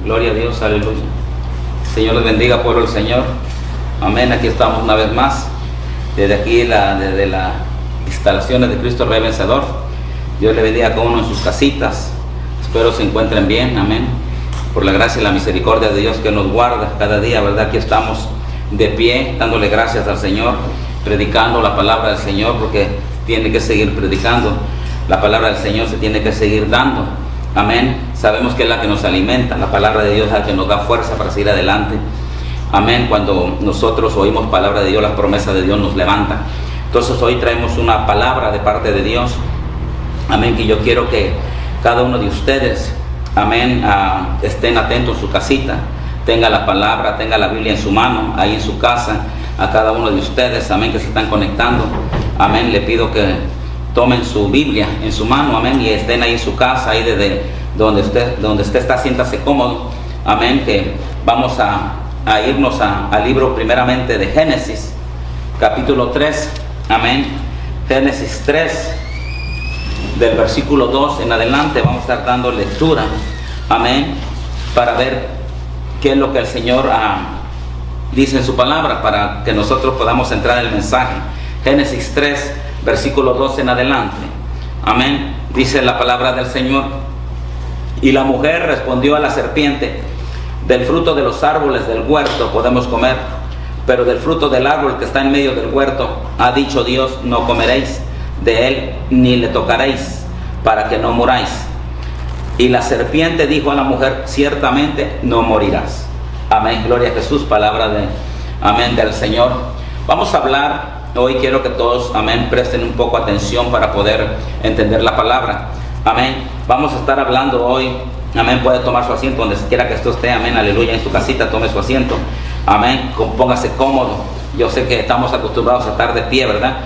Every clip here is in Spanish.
Gloria a Dios, aleluya. Señor les bendiga, pueblo del Señor. Amén. Aquí estamos una vez más. Desde aquí, desde las instalaciones de Cristo Rey Vencedor. Dios le bendiga a cada uno en sus casitas. Espero se encuentren bien. Amén. Por la gracia y la misericordia de Dios que nos guarda cada día, ¿verdad? Aquí estamos de pie, dándole gracias al Señor, predicando la palabra del Señor, porque tiene que seguir predicando. La palabra del Señor se tiene que seguir dando. Amén. Sabemos que es la que nos alimenta. La palabra de Dios es la que nos da fuerza para seguir adelante. Amén. Cuando nosotros oímos palabra de Dios, las promesas de Dios nos levantan. Entonces hoy traemos una palabra de parte de Dios. Amén. Que yo quiero que cada uno de ustedes, amén, estén atentos en su casita. Tenga la palabra, tenga la Biblia en su mano, ahí en su casa. A cada uno de ustedes, amén, que se están conectando. Amén. Le pido que tomen su Biblia en su mano, amén, y estén ahí en su casa, ahí desde donde usted está, siéntase cómodo, amén, que vamos a irnos al libro primeramente de Génesis, capítulo 3, amén, Génesis 3, del versículo 2 en adelante, vamos a estar dando lectura, amén, para ver qué es lo que el Señor dice en su palabra, para que nosotros podamos entrar en el mensaje. Génesis 3, versículo 2 en adelante, amén. Dice la palabra del Señor: y la mujer respondió a la serpiente: del fruto de los árboles del huerto podemos comer, pero del fruto del árbol que está en medio del huerto ha dicho Dios: no comeréis de él ni le tocaréis, para que no muráis. Y la serpiente dijo a la mujer: ciertamente no morirás. Amén. Gloria a Jesús. Palabra amén, del Señor. Vamos a hablar hoy. Quiero que todos, amén, presten un poco atención para poder entender la palabra. Amén. Vamos a estar hablando hoy. Amén. Puede tomar su asiento donde quiera que esto esté. Amén. Aleluya. En su casita tome su asiento. Amén. Póngase cómodo. Yo sé que estamos acostumbrados a estar de pie, ¿verdad?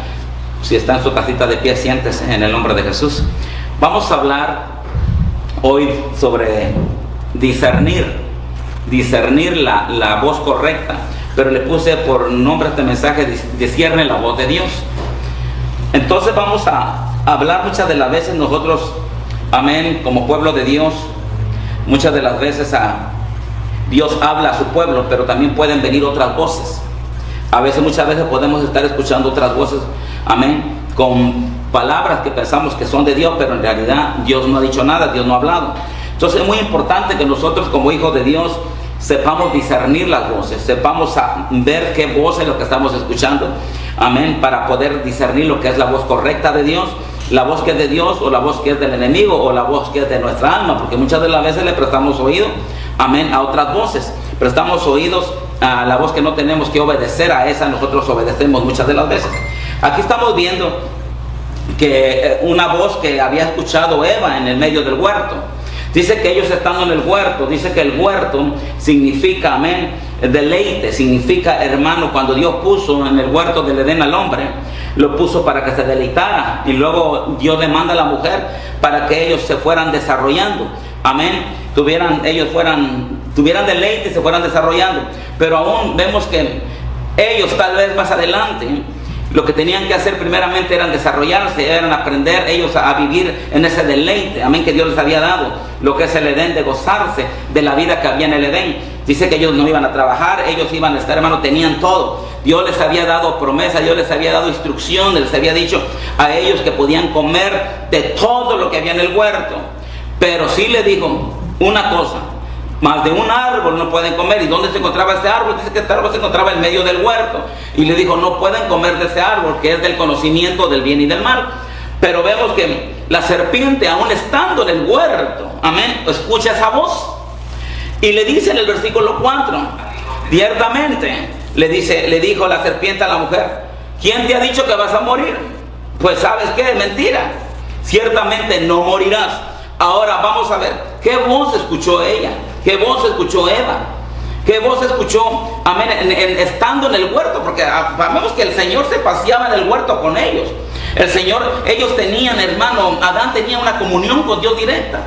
Si está en su casita de pie, siéntese en el nombre de Jesús. Vamos a hablar hoy sobre discernir la voz correcta. Pero le puse por nombre a este mensaje: discierne la voz de Dios. Entonces vamos a hablar muchas de las veces nosotros, amén, como pueblo de Dios, muchas de las veces Dios habla a su pueblo, pero también pueden venir otras voces. Muchas veces podemos estar escuchando otras voces, amén, con palabras que pensamos que son de Dios, pero en realidad Dios no ha dicho nada, Dios no ha hablado. Entonces es muy importante que nosotros como hijos de Dios sepamos discernir las voces, sepamos ver qué voz es lo que estamos escuchando, amén, para poder discernir lo que es la voz correcta de Dios, la voz que es de Dios o la voz que es del enemigo o la voz que es de nuestra alma, porque muchas de las veces le prestamos oído, amén, a otras voces, prestamos oídos a la voz que no tenemos que obedecer, a esa nosotros obedecemos muchas de las veces. Aquí estamos viendo que una voz que había escuchado Eva en el medio del huerto. Dice que ellos estando en el huerto, dice que el huerto significa, amén, deleite, significa, hermano, cuando Dios puso en el huerto del Edén al hombre, lo puso para que se deleitara, y luego Dios le manda a la mujer para que ellos se fueran desarrollando, amén, tuvieran deleite y se fueran desarrollando. Pero aún vemos que ellos tal vez más adelante lo que tenían que hacer primeramente eran desarrollarse, eran aprender ellos a vivir en ese deleite, amén, que Dios les había dado, lo que es el Edén, de gozarse de la vida que había en el Edén. Dice que ellos no iban a trabajar, ellos iban a estar, hermano, tenían todo. Dios les había dado promesa, Dios les había dado instrucción, les había dicho a ellos que podían comer de todo lo que había en el huerto. Pero sí le dijo una cosa: más de un árbol no pueden comer. ¿Y dónde se encontraba este árbol? Dice que este árbol se encontraba en medio del huerto. Y le dijo: no pueden comer de ese árbol, que es del conocimiento del bien y del mal. Pero vemos que la serpiente, aún estando en el huerto, amén, escucha esa voz. Y le dice en el versículo 4, ciertamente, le dijo la serpiente a la mujer: ¿quién te ha dicho que vas a morir? Pues ¿sabes qué? Es mentira. Ciertamente no morirás. Ahora vamos a ver qué voz escuchó ella. ¿Qué voz escuchó Eva? ¿Qué voz escuchó, amén, estando en el huerto? Porque sabemos que el Señor se paseaba en el huerto con ellos. Ellos tenían, hermano, Adán tenía una comunión con Dios directa.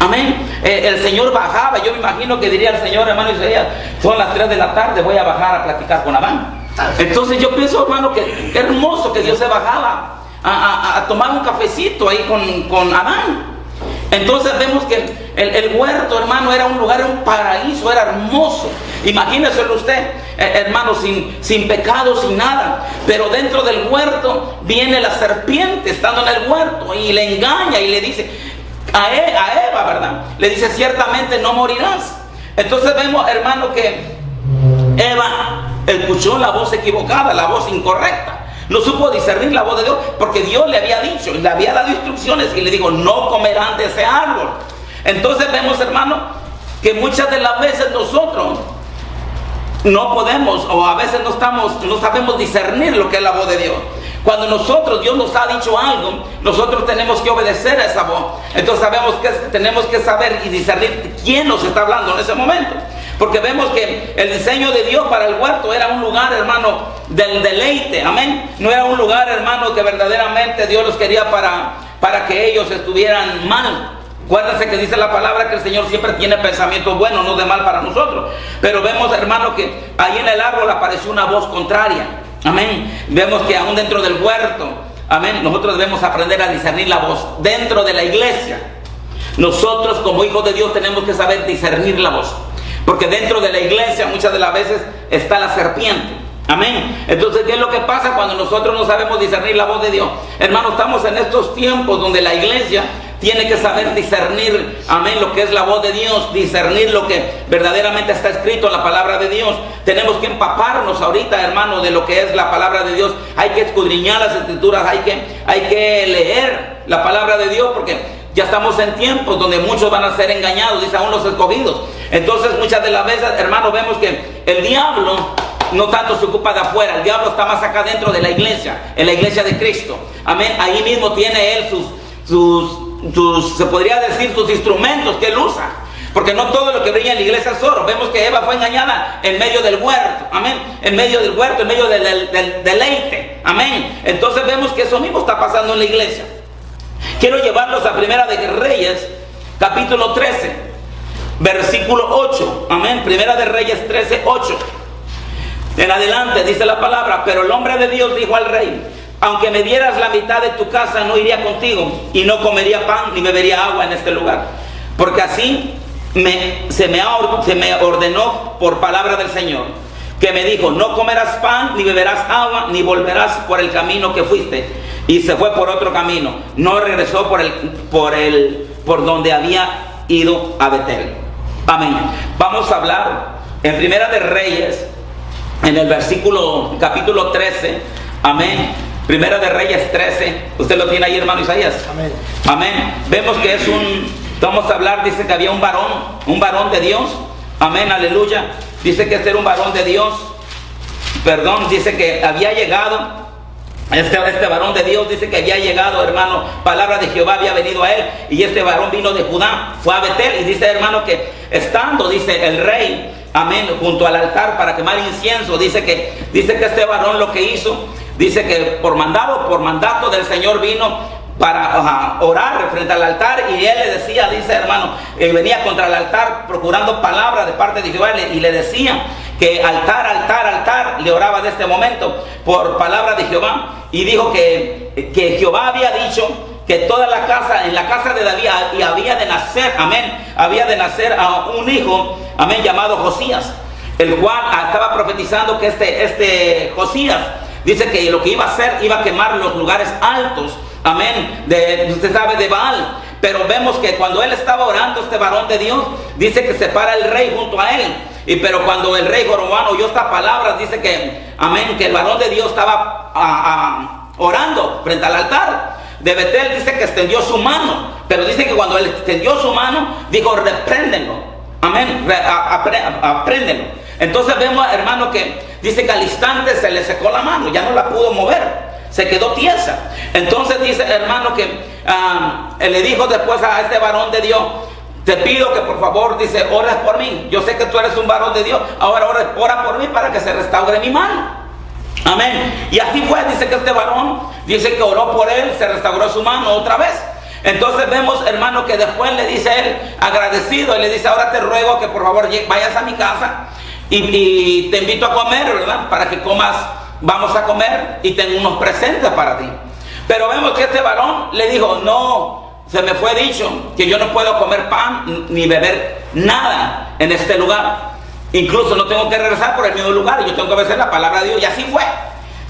Amén. El Señor bajaba. Yo me imagino que diría el Señor, hermano Isaías: son las 3 de la tarde, voy a bajar a platicar con Adán. Entonces yo pienso, hermano, que hermoso que Dios se bajaba a tomar un cafecito ahí con Adán. Entonces vemos que el huerto, hermano, era un lugar, un paraíso, era hermoso. Imagíneselo usted, hermano, sin pecado, sin nada. Pero dentro del huerto viene la serpiente estando en el huerto y le engaña y le dice a Eva, ¿verdad? Le dice, ciertamente no morirás. Entonces vemos, hermano, que Eva escuchó la voz equivocada, la voz incorrecta. No supo discernir la voz de Dios, porque Dios le había dicho, le había dado instrucciones y le dijo, no comerán de ese árbol. Entonces vemos, hermano, que muchas de las veces nosotros no podemos, o a veces no sabemos discernir lo que es la voz de Dios. Cuando Dios nos ha dicho algo, nosotros tenemos que obedecer a esa voz. Entonces tenemos que saber y discernir quién nos está hablando en ese momento. Porque vemos que el diseño de Dios para el huerto era un lugar, hermano, del deleite, amén. No era un lugar, hermano, que verdaderamente Dios los quería para que ellos estuvieran mal. Acuérdense que dice la palabra que el Señor siempre tiene pensamientos buenos, no de mal para nosotros. Pero vemos, hermano, que ahí en el árbol apareció una voz contraria, amén. Vemos que aún dentro del huerto, amén, nosotros debemos aprender a discernir la voz. Dentro de la iglesia, nosotros como hijos de Dios tenemos que saber discernir la voz. Porque dentro de la iglesia muchas de las veces está la serpiente. Amén. Entonces, ¿qué es lo que pasa cuando nosotros no sabemos discernir la voz de Dios? Hermanos, estamos en estos tiempos donde la iglesia tiene que saber discernir, amén, lo que es la voz de Dios, discernir lo que verdaderamente está escrito en la palabra de Dios. Tenemos que empaparnos ahorita, hermano, de lo que es la palabra de Dios. Hay que escudriñar las escrituras, hay que leer la palabra de Dios, porque ya estamos en tiempos donde muchos van a ser engañados, dice aún los escogidos. Entonces muchas de las veces, hermanos, vemos que el diablo no tanto se ocupa de afuera, el diablo está más acá dentro de la iglesia, en la iglesia de Cristo. Amén. Ahí mismo tiene él se podría decir, sus instrumentos que él usa. Porque no todo lo que brilla en la iglesia es oro. Vemos que Eva fue engañada en medio del huerto. Amén. En medio del huerto, en medio del deleite. Amén. Entonces vemos que eso mismo está pasando en la iglesia. Quiero llevarlos a Primera de Reyes, capítulo 13, versículo 8. Amén. Primera de Reyes 13, 8. En adelante dice la palabra: pero el hombre de Dios dijo al rey: aunque me dieras la mitad de tu casa, no iría contigo, y no comería pan ni bebería agua en este lugar. Porque así se me ordenó por palabra del Señor, que me dijo: no comerás pan, ni beberás agua, ni volverás por el camino que fuiste. Y se fue por otro camino, no regresó por donde había ido a Betel. Amén. Vamos a hablar en Primera de Reyes, en el capítulo 13. Amén. Primera de Reyes 13. Usted lo tiene ahí, hermano Isaías. Amén. Amén. Vemos que vamos a hablar, dice que había un varón de Dios. Amén, aleluya. Dice que este era un varón de Dios. Dice que había llegado. Este varón de Dios dice que había llegado, hermano, palabra de Jehová había venido a él, y este varón vino de Judá, fue a Betel, y dice, hermano, que estando, dice, el rey, amén, junto al altar para quemar incienso, dice que este varón lo que hizo, dice que por mandato del Señor vino para orar frente al altar, y él le decía, dice, hermano, venía contra el altar procurando palabra de parte de Jehová, y le decía que altar, le oraba de este momento por palabra de Jehová, y dijo que Jehová había dicho que en la casa de David había de nacer, amén, había de nacer a un hijo, amén, llamado Josías, el cual estaba profetizando que este Josías, dice que lo que iba a hacer, iba a quemar los lugares altos, amén, usted sabe, de Baal. Pero vemos que cuando él estaba orando, este varón de Dios, dice que se para el rey junto a él. Pero cuando el rey Jorobán oyó estas palabras, dice que, amén, que el varón de Dios estaba orando frente al altar de Betel, dice que extendió su mano. Pero dice que cuando él extendió su mano, dijo: repréndenlo, amén, apréndenlo. Entonces vemos, hermano, que dice que al instante se le secó la mano, ya no la pudo mover, se quedó tiesa. Entonces dice, hermano, que él le dijo después a este varón de Dios: te pido que por favor, dice, ores por mí. Yo sé que tú eres un varón de Dios, ahora ora por mí para que se restaure mi mano. Amén. Y así fue, dice que este varón, dice que oró por él, se restauró su mano otra vez. Entonces vemos, hermano, que después le dice él, agradecido, y le dice: ahora te ruego que por favor vayas a mi casa y te invito a comer, ¿verdad? Para que comas, vamos a comer y tengo unos presentes para ti. Pero vemos que este varón le dijo: no, se me fue dicho que yo no puedo comer pan ni beber nada en este lugar. Incluso no tengo que regresar por el mismo lugar, yo tengo que obedecer la palabra de Dios. Y así fue.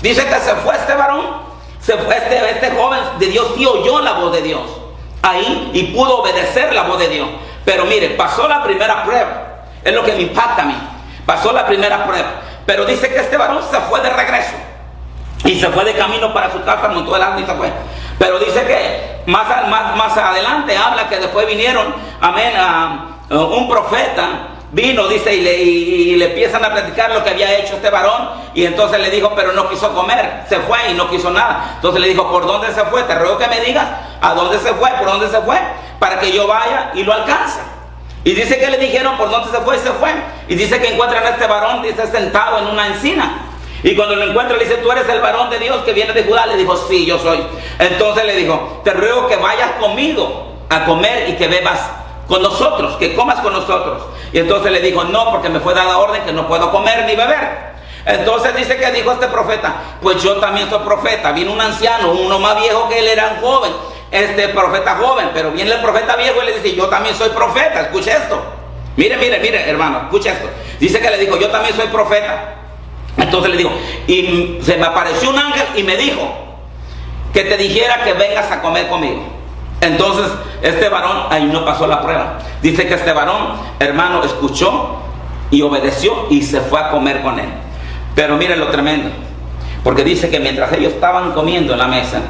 Dice que se fue este varón, se fue este joven de Dios, y oyó la voz de Dios ahí y pudo obedecer la voz de Dios. Pero mire, pasó la primera prueba. Es lo que me impacta a mí. Pasó la primera prueba. Pero dice que este varón se fue de regreso y se fue de camino para su casa, montó el asno y se fue. Pero dice que más adelante habla que después vinieron, amén, un profeta vino, dice, y le empiezan a platicar lo que había hecho este varón. Y entonces le dijo, pero no quiso comer, se fue y no quiso nada. Entonces le dijo, ¿por dónde se fue? Te ruego que me digas a dónde se fue, por dónde se fue, para que yo vaya y lo alcance. Y dice que le dijeron por dónde se fue y se fue. Y dice que encuentran a este varón, dice, sentado en una encina. Y cuando lo encuentra le dice, ¿tú eres el varón de Dios que viene de Judá? Le dijo, sí, yo soy. Entonces le dijo, te ruego que vayas conmigo a comer y que bebas con nosotros, que comas con nosotros. Y entonces le dijo, no, porque me fue dada orden que no puedo comer ni beber. Entonces dice que dijo este profeta, pues yo también soy profeta. Viene un anciano, uno más viejo que él, era un joven, este profeta joven, pero viene el profeta viejo y le dice, yo también soy profeta. Escuche esto. Mire, hermano, escuche esto. Dice que le dijo, yo también soy profeta. Entonces le dijo, y se me apareció un ángel y me dijo que te dijera que vengas a comer conmigo. Entonces este varón ahí no pasó la prueba. Dice que este varón, hermano, escuchó y obedeció y se fue a comer con él. Pero miren lo tremendo, porque dice que mientras ellos estaban comiendo en la mesa,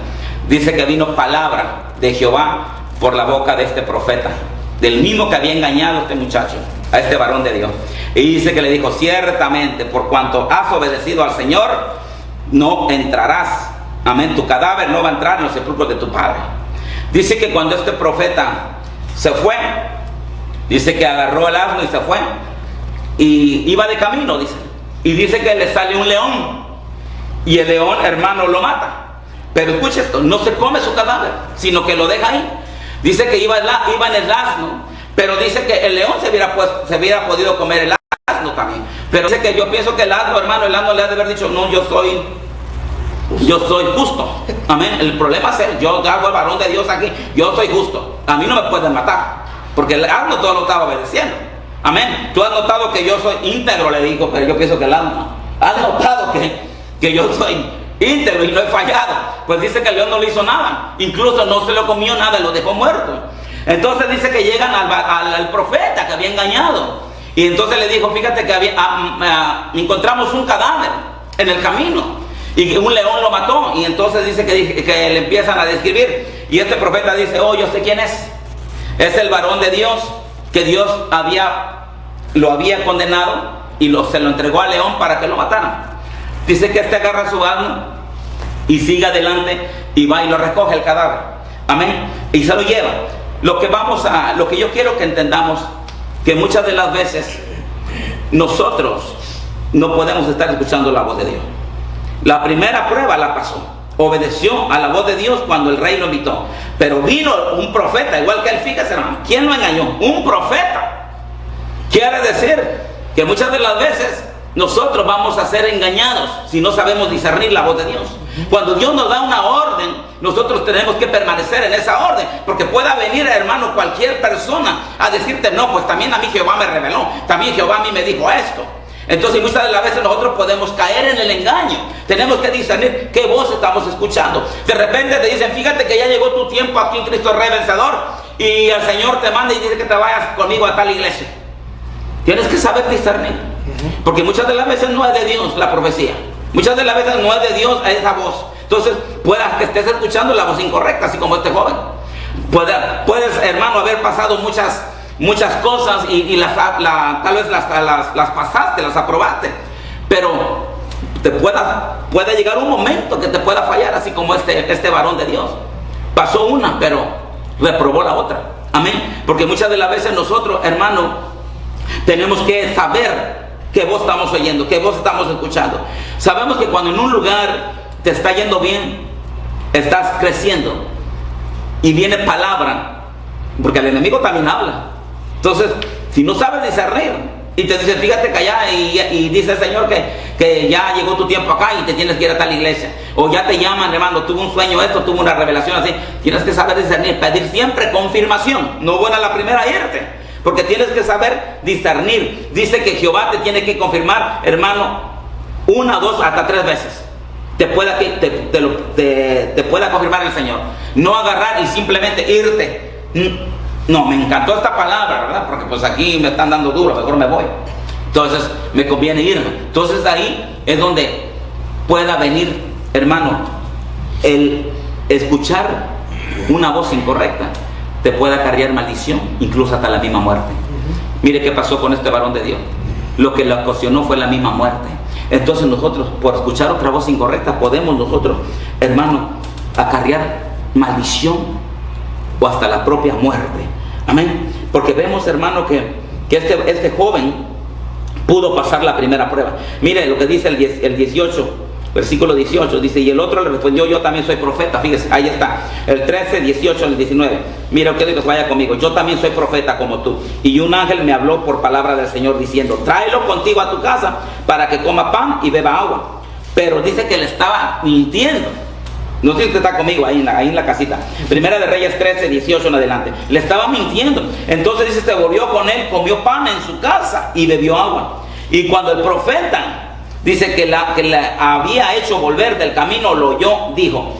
dice que vino palabra de Jehová por la boca de este profeta, del mismo que había engañado a este muchacho, a este varón de Dios. Y dice que le dijo, ciertamente por cuanto has obedecido al Señor, no entrarás, amén, tu cadáver no va a entrar en los sepulcros de tu padre. Dice que cuando este profeta se fue, dice que agarró el asno y se fue, y iba de camino, dice, y dice que le sale un león, y el león, hermano, lo mata. Pero escuche esto, no se come su cadáver, sino que lo deja ahí. Dice que iba en el asno, pero dice que el león se hubiera podido comer el asno también. Pero dice que yo pienso que el asno, hermano, el asno le ha de haber dicho, no, yo soy justo. Amén. El problema es él, yo hago el varón de Dios aquí, yo soy justo. A mí no me pueden matar, porque el asno todo lo estaba obedeciendo. Amén. Tú has notado que yo soy íntegro, le digo, pero yo pienso que el asno. Has notado que yo soy íntegro y no he fallado. Pues dice que el león no le hizo nada, incluso no se lo comió nada, lo dejó muerto. Entonces dice que llegan al profeta que había engañado, y entonces le dijo, fíjate que encontramos un cadáver en el camino y un león lo mató. Y entonces dice que le empiezan a describir, y este profeta dice, oh, yo sé quién es el varón de Dios que Dios lo había condenado y se lo entregó al león para que lo mataran. Dice que agarra su asno y sigue adelante y va y lo recoge el cadáver. Amén. Y se lo lleva. Lo que yo quiero que entendamos, que muchas de las veces nosotros no podemos estar escuchando la voz de Dios. La primera prueba la pasó, obedeció a la voz de Dios cuando el rey lo invitó. Pero vino un profeta, igual que él, fíjese, hermano, ¿quién lo engañó? Un profeta. Quiere decir que muchas de las veces nosotros vamos a ser engañados si no sabemos discernir la voz de Dios. Cuando Dios nos da una orden, nosotros tenemos que permanecer en esa orden, porque pueda venir, hermano, cualquier persona a decirte, no, pues también a mí Jehová me reveló, también Jehová a mí me dijo esto. Entonces muchas de las veces nosotros podemos caer en el engaño. Tenemos que discernir qué voz estamos escuchando. De repente te dicen, fíjate que ya llegó tu tiempo aquí en Cristo Rey Vencedor, y el Señor te manda y dice que te vayas conmigo a tal iglesia. Tienes que saber discernir, porque muchas de las veces no es de Dios la profecía, muchas de las veces no es de Dios esa voz. Entonces puedas que estés escuchando la voz incorrecta, así como este joven. Puedes, hermano, haber pasado muchas cosas y tal vez las pasaste, las aprobaste, pero puede llegar un momento que te pueda fallar, así como este varón de Dios. Pasó una, pero reprobó la otra. Amén. Porque muchas de las veces nosotros, hermano, tenemos que saber qué voz estamos oyendo, qué voz estamos escuchando. Sabemos que cuando en un lugar te está yendo bien, estás creciendo, y viene palabra, porque el enemigo también habla. Entonces, si no sabes discernir, y te dice, fíjate que allá, y dice el Señor que ya llegó tu tiempo acá y te tienes que ir a tal iglesia. O ya te llaman, hermano, tuvo un sueño esto, tuvo una revelación así. Tienes que saber discernir, pedir siempre confirmación. No buena la primera irte, porque tienes que saber discernir. Dice que Jehová te tiene que confirmar, hermano, 1, 2, hasta 3 veces. Te pueda confirmar el Señor. No agarrar y simplemente irte. No, me encantó esta palabra, ¿verdad? Porque pues aquí me están dando duro, mejor me voy. Entonces me conviene irme. Entonces ahí es donde pueda venir, hermano, el escuchar una voz incorrecta te puede acarrear maldición, incluso hasta la misma muerte. Mire qué pasó con este varón de Dios. Lo que le ocasionó fue la misma muerte. Entonces nosotros, por escuchar otra voz incorrecta, podemos nosotros, hermano, acarrear maldición o hasta la propia muerte. Amén. Porque vemos, hermano, que este joven pudo pasar la primera prueba. Mire lo que dice el 18, versículo 18. Dice, y el otro le respondió, yo también soy profeta. Fíjese, ahí está. El 13, 18, el 19. Mira, quiero que vaya conmigo. Yo también soy profeta como tú. Y un ángel me habló por palabra del Señor diciendo, tráelo contigo a tu casa para que coma pan y beba agua. Pero dice que le estaba mintiendo. No sé si usted está conmigo ahí en la casita. Primera de Reyes 13, 18 en adelante. Le estaba mintiendo. Entonces dice, se volvió con él, comió pan en su casa y bebió agua. Y cuando el profeta dice que la había hecho volver del camino, lo oyó, dijo,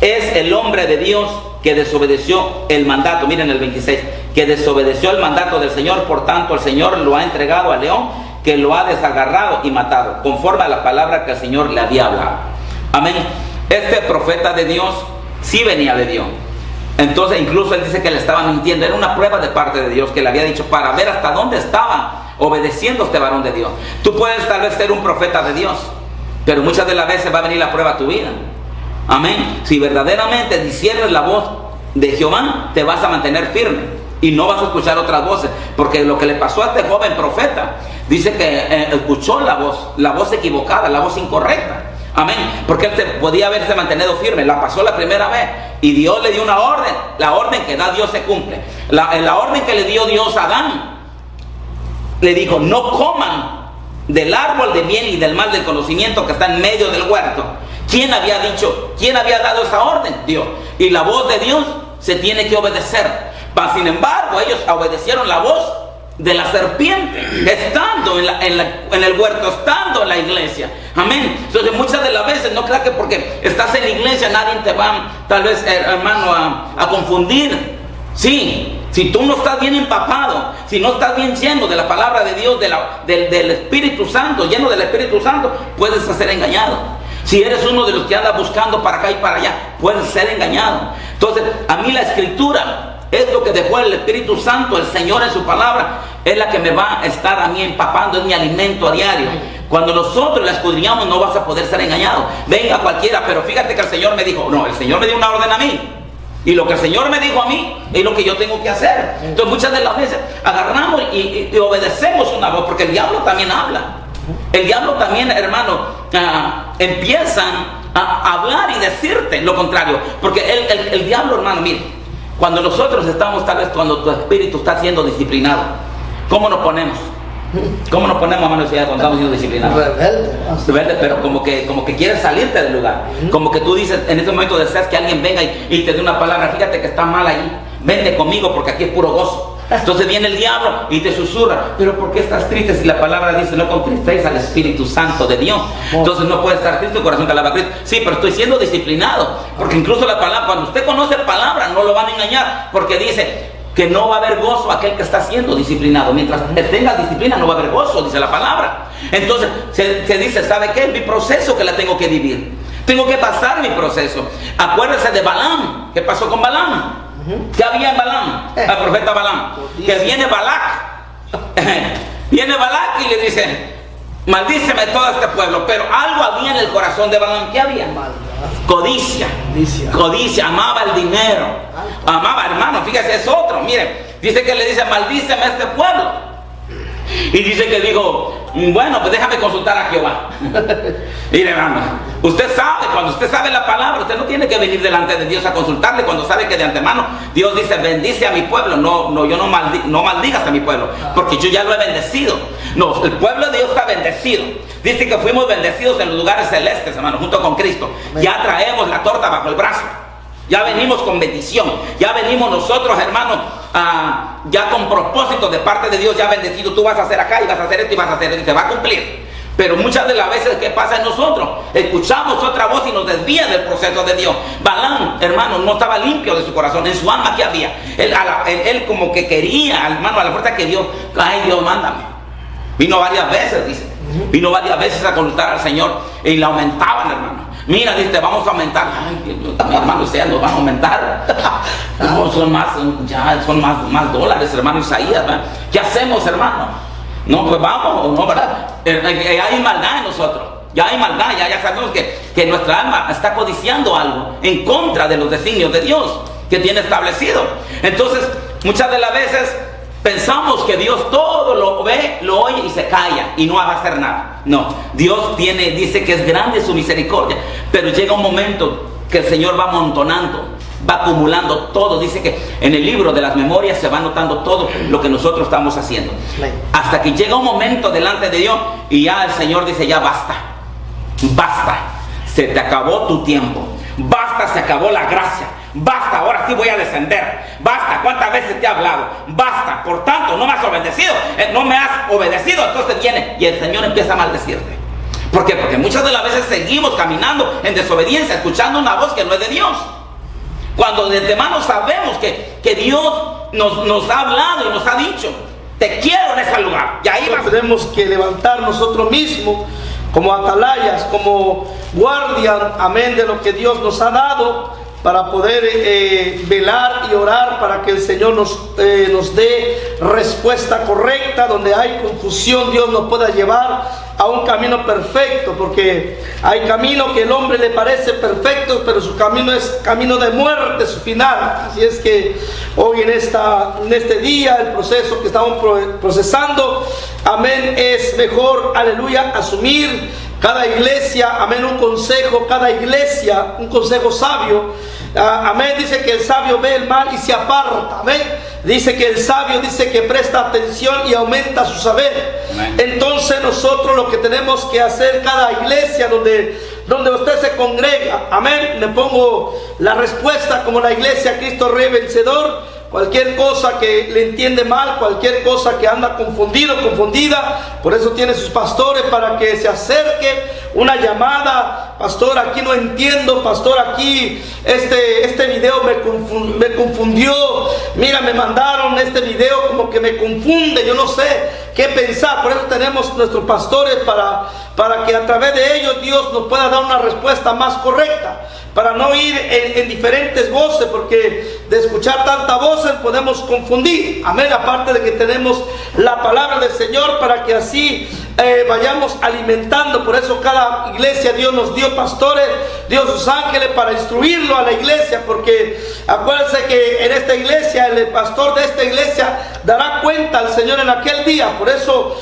es el hombre de Dios que desobedeció el mandato. Miren el 26, que desobedeció el mandato del Señor, por tanto el Señor lo ha entregado al león, que lo ha desagarrado y matado, conforme a la palabra que el Señor le había hablado. Amén. Este profeta de Dios sí venía de Dios. Entonces incluso él dice que le estaba mintiendo. Era una prueba de parte de Dios que le había dicho para ver hasta dónde estaba obedeciendo este varón de Dios. Tú puedes tal vez ser un profeta de Dios, pero muchas de las veces va a venir la prueba a tu vida. Amén. Si verdaderamente disiernes la voz de Jehová, te vas a mantener firme y no vas a escuchar otras voces. Porque lo que le pasó a este joven profeta, dice que escuchó la voz equivocada, la voz incorrecta. Amén. Porque él podía haberse mantenido firme. La pasó la primera vez y Dios le dio una orden. La orden que da Dios se cumple. La orden que le dio Dios a Adán, le dijo, no coman del árbol del bien y del mal del conocimiento que está en medio del huerto. ¿Quién había dicho? ¿Quién había dado esa orden? Dios. Y la voz de Dios se tiene que obedecer. Sin embargo, ellos obedecieron la voz de la serpiente, estando en el huerto, estando en la iglesia. Amén. Entonces muchas de las veces no creas que porque estás en la iglesia nadie te va, tal vez, hermano, a confundir. Sí, si tú no estás bien empapado, si no estás bien lleno de la palabra de Dios, del Espíritu Santo, lleno del Espíritu Santo, puedes ser engañado. Si eres uno de los que anda buscando para acá y para allá, puedes ser engañado. Entonces, a mí la Escritura es lo que dejó el Espíritu Santo, el Señor en su palabra, es la que me va a estar a mí empapando, es mi alimento a diario. Cuando nosotros la escudriñamos no vas a poder ser engañado. Venga cualquiera, pero fíjate que el Señor me dijo, no, el Señor me dio una orden a mí. Y lo que el Señor me dijo a mí es lo que yo tengo que hacer. Entonces muchas de las veces agarramos y obedecemos una voz, porque el diablo también habla. El diablo también, hermano, empiezan a hablar y decirte lo contrario. Porque el diablo, hermano, mire, cuando nosotros estamos, tal vez cuando tu espíritu está siendo disciplinado, ¿cómo nos ponemos? ¿Cómo nos ponemos, hermano, cuando estamos siendo disciplinados? Rebelde, pero como que quieres salirte del lugar. Como que tú dices, en ese momento deseas que alguien venga y te dé una palabra, fíjate que está mal ahí, vente conmigo porque aquí es puro gozo. Entonces viene el diablo y te susurra, pero ¿por qué estás triste si la palabra dice no contristéis al Espíritu Santo de Dios? Entonces no puedes estar triste, tu corazón te alaba a Cristo. Sí, pero estoy siendo disciplinado, porque incluso la palabra, cuando usted conoce la palabra, no lo van a engañar, porque dice que no va a haber gozo aquel que está siendo disciplinado. Mientras tenga disciplina no va a haber gozo, dice la palabra. Entonces se dice, ¿sabe qué? Es mi proceso que la tengo que vivir. Tengo que pasar mi proceso. Acuérdese de Balaam. ¿Qué pasó con Balaam? ¿Qué había en Balaam? El profeta Balaam. Que viene Balac. Viene Balac y le dice, maldíceme todo este pueblo. Pero algo había en el corazón de Balaam. ¿Qué había? Codicia. Codicia. Amaba el dinero. Amaba, hermano, fíjese, es otro. Mire, dice que le dice, maldíceme a este pueblo. Y dice que dijo, bueno, pues déjame consultar a Jehová. Mire, hermano, usted sabe, cuando usted sabe la palabra, usted no tiene que venir delante de Dios a consultarle. Cuando sabe que de antemano Dios dice, bendice a mi pueblo. No maldigas a mi pueblo, porque yo ya lo he bendecido. No, el pueblo de Dios está bendecido. Dice que fuimos bendecidos en los lugares celestes, hermano, junto con Cristo. Ya traemos la torta bajo el brazo. Ya venimos con bendición. Ya venimos nosotros, hermano, ya con propósito de parte de Dios, ya bendecido. Tú vas a hacer acá y vas a hacer esto y vas a hacer esto y se va a cumplir. Pero muchas de las veces, ¿qué pasa en nosotros? Escuchamos otra voz y nos desvía del proceso de Dios. Balaam, hermano, no estaba limpio de su corazón. En su alma, ¿qué había? Él como que quería, hermano, a la fuerza que Dios, ay, Dios, mándame. Vino varias veces, dice. Vino varias veces a consultar al Señor y le aumentaban, hermano. Mira, dice, vamos a aumentar. Ay, Dios, mi hermano, ustedes nos van a aumentar. No, son más dólares, hermano Isaías, ¿verdad? ¿Qué hacemos, hermano? No, pues vamos, no, ¿verdad? Hay maldad en nosotros. Ya hay maldad, ya sabemos que nuestra alma está codiciando algo en contra de los designios de Dios que tiene establecido. Entonces, muchas de las veces pensamos que Dios todo lo ve, lo oye y se calla y no va a hacer nada. No, Dios dice que es grande su misericordia, pero llega un momento que el Señor va amontonando, va acumulando todo. Dice que en el libro de las memorias se va anotando todo lo que nosotros estamos haciendo. Hasta que llega un momento delante de Dios y ya el Señor dice, ya basta. Basta. Se te acabó tu tiempo. Basta, se acabó la gracia. Basta, ahora sí voy a descender. Basta, ¿cuántas veces te he hablado? Basta, por tanto, no me has obedecido. No me has obedecido. Entonces viene y el Señor empieza a maldecirte. ¿Por qué? Porque muchas de las veces seguimos caminando en desobediencia, escuchando una voz que no es de Dios. Cuando de antemano sabemos que Dios nos ha hablado y nos ha dicho, te quiero en ese lugar. Y ahí tenemos que levantar nosotros mismos como atalayas, como guardian, amén, de lo que Dios nos ha dado, para poder velar y orar para que el Señor nos dé respuesta correcta. Donde hay confusión, Dios nos pueda llevar a un camino perfecto, porque hay camino que el hombre le parece perfecto, pero su camino es camino de muerte, su final. Así es que hoy en este día, el proceso que estamos procesando, amén, es mejor, aleluya, asumir cada iglesia, amén, un consejo, cada iglesia, un consejo sabio. Amén, dice que el sabio ve el mal y se aparta. Amén, dice que el sabio dice que presta atención y aumenta su saber. Amén. Entonces nosotros lo que tenemos que hacer, cada iglesia donde usted se congrega, amén, le pongo la respuesta como la iglesia Cristo Rey Vencedor. Cualquier cosa que le entiende mal, cualquier cosa que anda confundido, confundida, por eso tiene sus pastores para que se acerque. Una llamada, pastor, aquí no entiendo, pastor, aquí este video me confundió. Mira, me mandaron este video como que me confunde, yo no sé qué pensar. Por eso tenemos nuestros pastores para que a través de ellos Dios nos pueda dar una respuesta más correcta, para no ir en diferentes voces, porque de escuchar tantas voces podemos confundir. Amén, aparte de que tenemos la palabra del Señor para que así vayamos alimentando. Por eso cada iglesia Dios nos dio pastores, dio sus ángeles para instruirlo a la iglesia, porque acuérdense que en esta iglesia el pastor de esta iglesia dará cuenta al Señor en aquel día. Por eso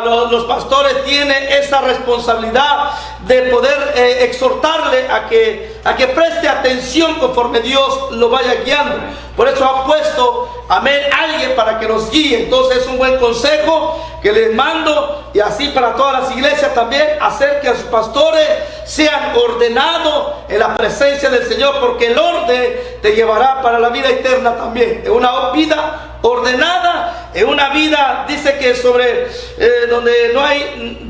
los pastores tienen esa responsabilidad de poder exhortarle a que preste atención conforme Dios lo vaya guiando. Por eso ha puesto, amén, alguien para que nos guíe. Entonces es un buen consejo que les mando, y así para todas las iglesias también, hacer que a sus pastores sean ordenados en la presencia del Señor, porque el orden te llevará para la vida eterna también. Es una vida ordenada, es una vida, dice que donde no hay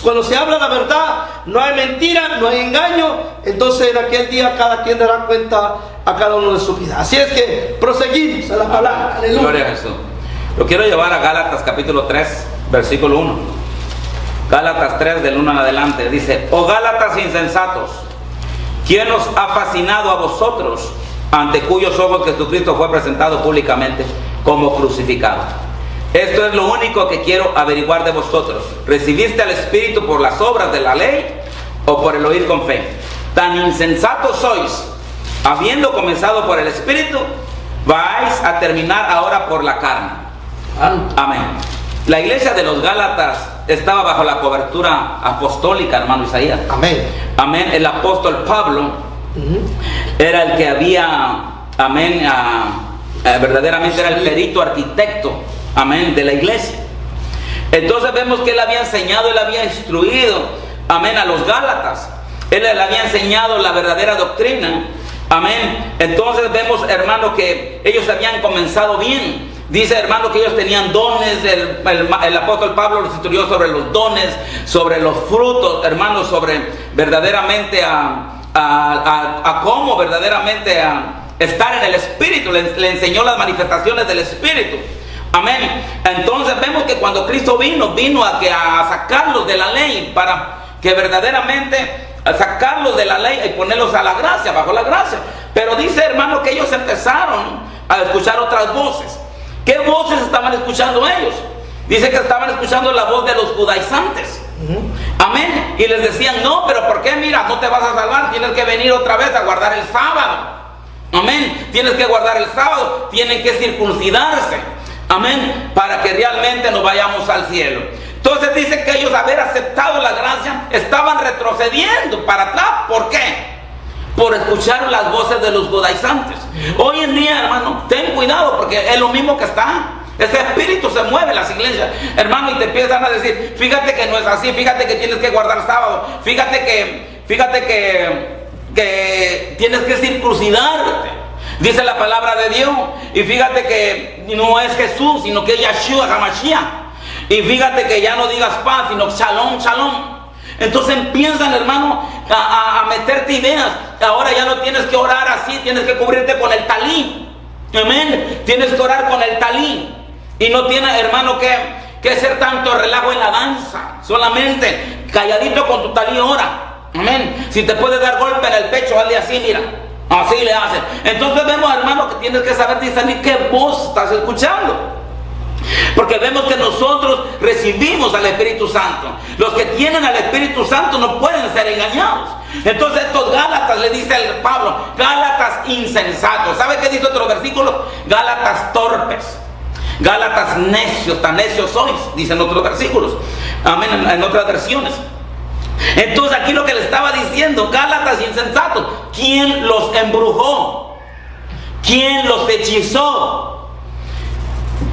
cuando se habla la verdad, no hay mentira, no hay engaño. Entonces en aquel día cada quien dará cuenta a cada uno de su vida. Así es que proseguimos a la palabra. Aleluya. Gloria a Jesús. Lo quiero llevar a Gálatas capítulo 3, versículo 1. Gálatas 3 del 1 en adelante. Dice: oh Gálatas insensatos, ¿quién os ha fascinado a vosotros, ante cuyos ojos Jesucristo fue presentado públicamente como crucificado? Esto es lo único que quiero averiguar de vosotros. ¿Recibiste al Espíritu por las obras de la ley o por el oír con fe? Tan insensatos sois, habiendo comenzado por el Espíritu, vais a terminar ahora por la carne. Amén. La iglesia de los Gálatas estaba bajo la cobertura apostólica, hermano Isaías. Amén. Amén. El apóstol Pablo era el que había, amén, verdaderamente era el perito arquitecto, amén, de la iglesia. Entonces vemos que él había enseñado, él había instruido, amén, a los Gálatas. Él les había enseñado la verdadera doctrina. Amén. Entonces vemos, hermano, que ellos habían comenzado bien. Dice, hermano, que ellos tenían dones. El apóstol Pablo los instruyó sobre los dones, sobre los frutos, hermano, sobre verdaderamente a cómo verdaderamente estar en el Espíritu. Le enseñó las manifestaciones del Espíritu. Amén. Entonces vemos que cuando Cristo vino a sacarlos de la ley, para que verdaderamente sacarlos de la ley y ponerlos a la gracia, bajo la gracia. Pero dice, hermano, que ellos empezaron a escuchar otras voces. ¿Qué voces estaban escuchando ellos? Dice que estaban escuchando la voz de los judaizantes. Amén. Y les decían, no, pero ¿por qué? Mira, no te vas a salvar, tienes que venir otra vez a guardar el sábado. Amén. Tienes que guardar el sábado, tienen que circuncidarse. Amén. Para que realmente nos vayamos al cielo. Entonces dice que ellos, haber aceptado la gracia, estaban retrocediendo para atrás. ¿Por qué? Por escuchar las voces de los judaizantes. Hoy en día, hermano, ten cuidado, porque es lo mismo que está. Ese espíritu se mueve en las iglesias, hermano, y te empiezan a decir, fíjate que no es así, fíjate que tienes que guardar sábado, fíjate que tienes que circuncidarte, dice la palabra de Dios. Y fíjate que no es Jesús, sino que es Yeshua HaMashiach. Y fíjate que ya no digas paz, sino shalom, shalom. Entonces empiezan, hermano, a meterte ideas. Ahora ya no tienes que orar así, tienes que cubrirte con el talí. Amén. Tienes que orar con el talí. Y no tienes, hermano, que hacer tanto relajo en la danza. Solamente calladito con tu talí ora. Amén. Si te puedes dar golpe en el pecho, hazle así, mira. Así le hacen. Entonces vemos, hermano, que tienes que saber discernir qué voz estás escuchando. Porque vemos que nosotros recibimos al Espíritu Santo. Los que tienen al Espíritu Santo no pueden ser engañados. Entonces estos Gálatas, le dice el Pablo, Gálatas insensatos. ¿Sabe qué dice otro versículo? Gálatas torpes, Gálatas necios, tan necios sois, dicen otros versículos. Amén, en otras versiones. Entonces aquí lo que le estaba diciendo, Gálatas insensatos, ¿quién los embrujó? ¿Quién los hechizó?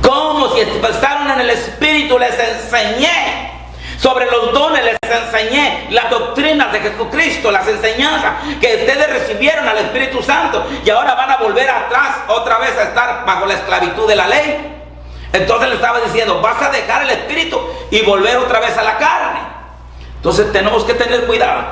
Como si empezaron en el Espíritu, les enseñé sobre los dones, les enseñé las doctrinas de Jesucristo, las enseñanzas que ustedes recibieron al Espíritu Santo, y ahora van a volver atrás otra vez a estar bajo la esclavitud de la ley. Entonces le estaba diciendo, vas a dejar el Espíritu y volver otra vez a la carne. Entonces tenemos que tener cuidado,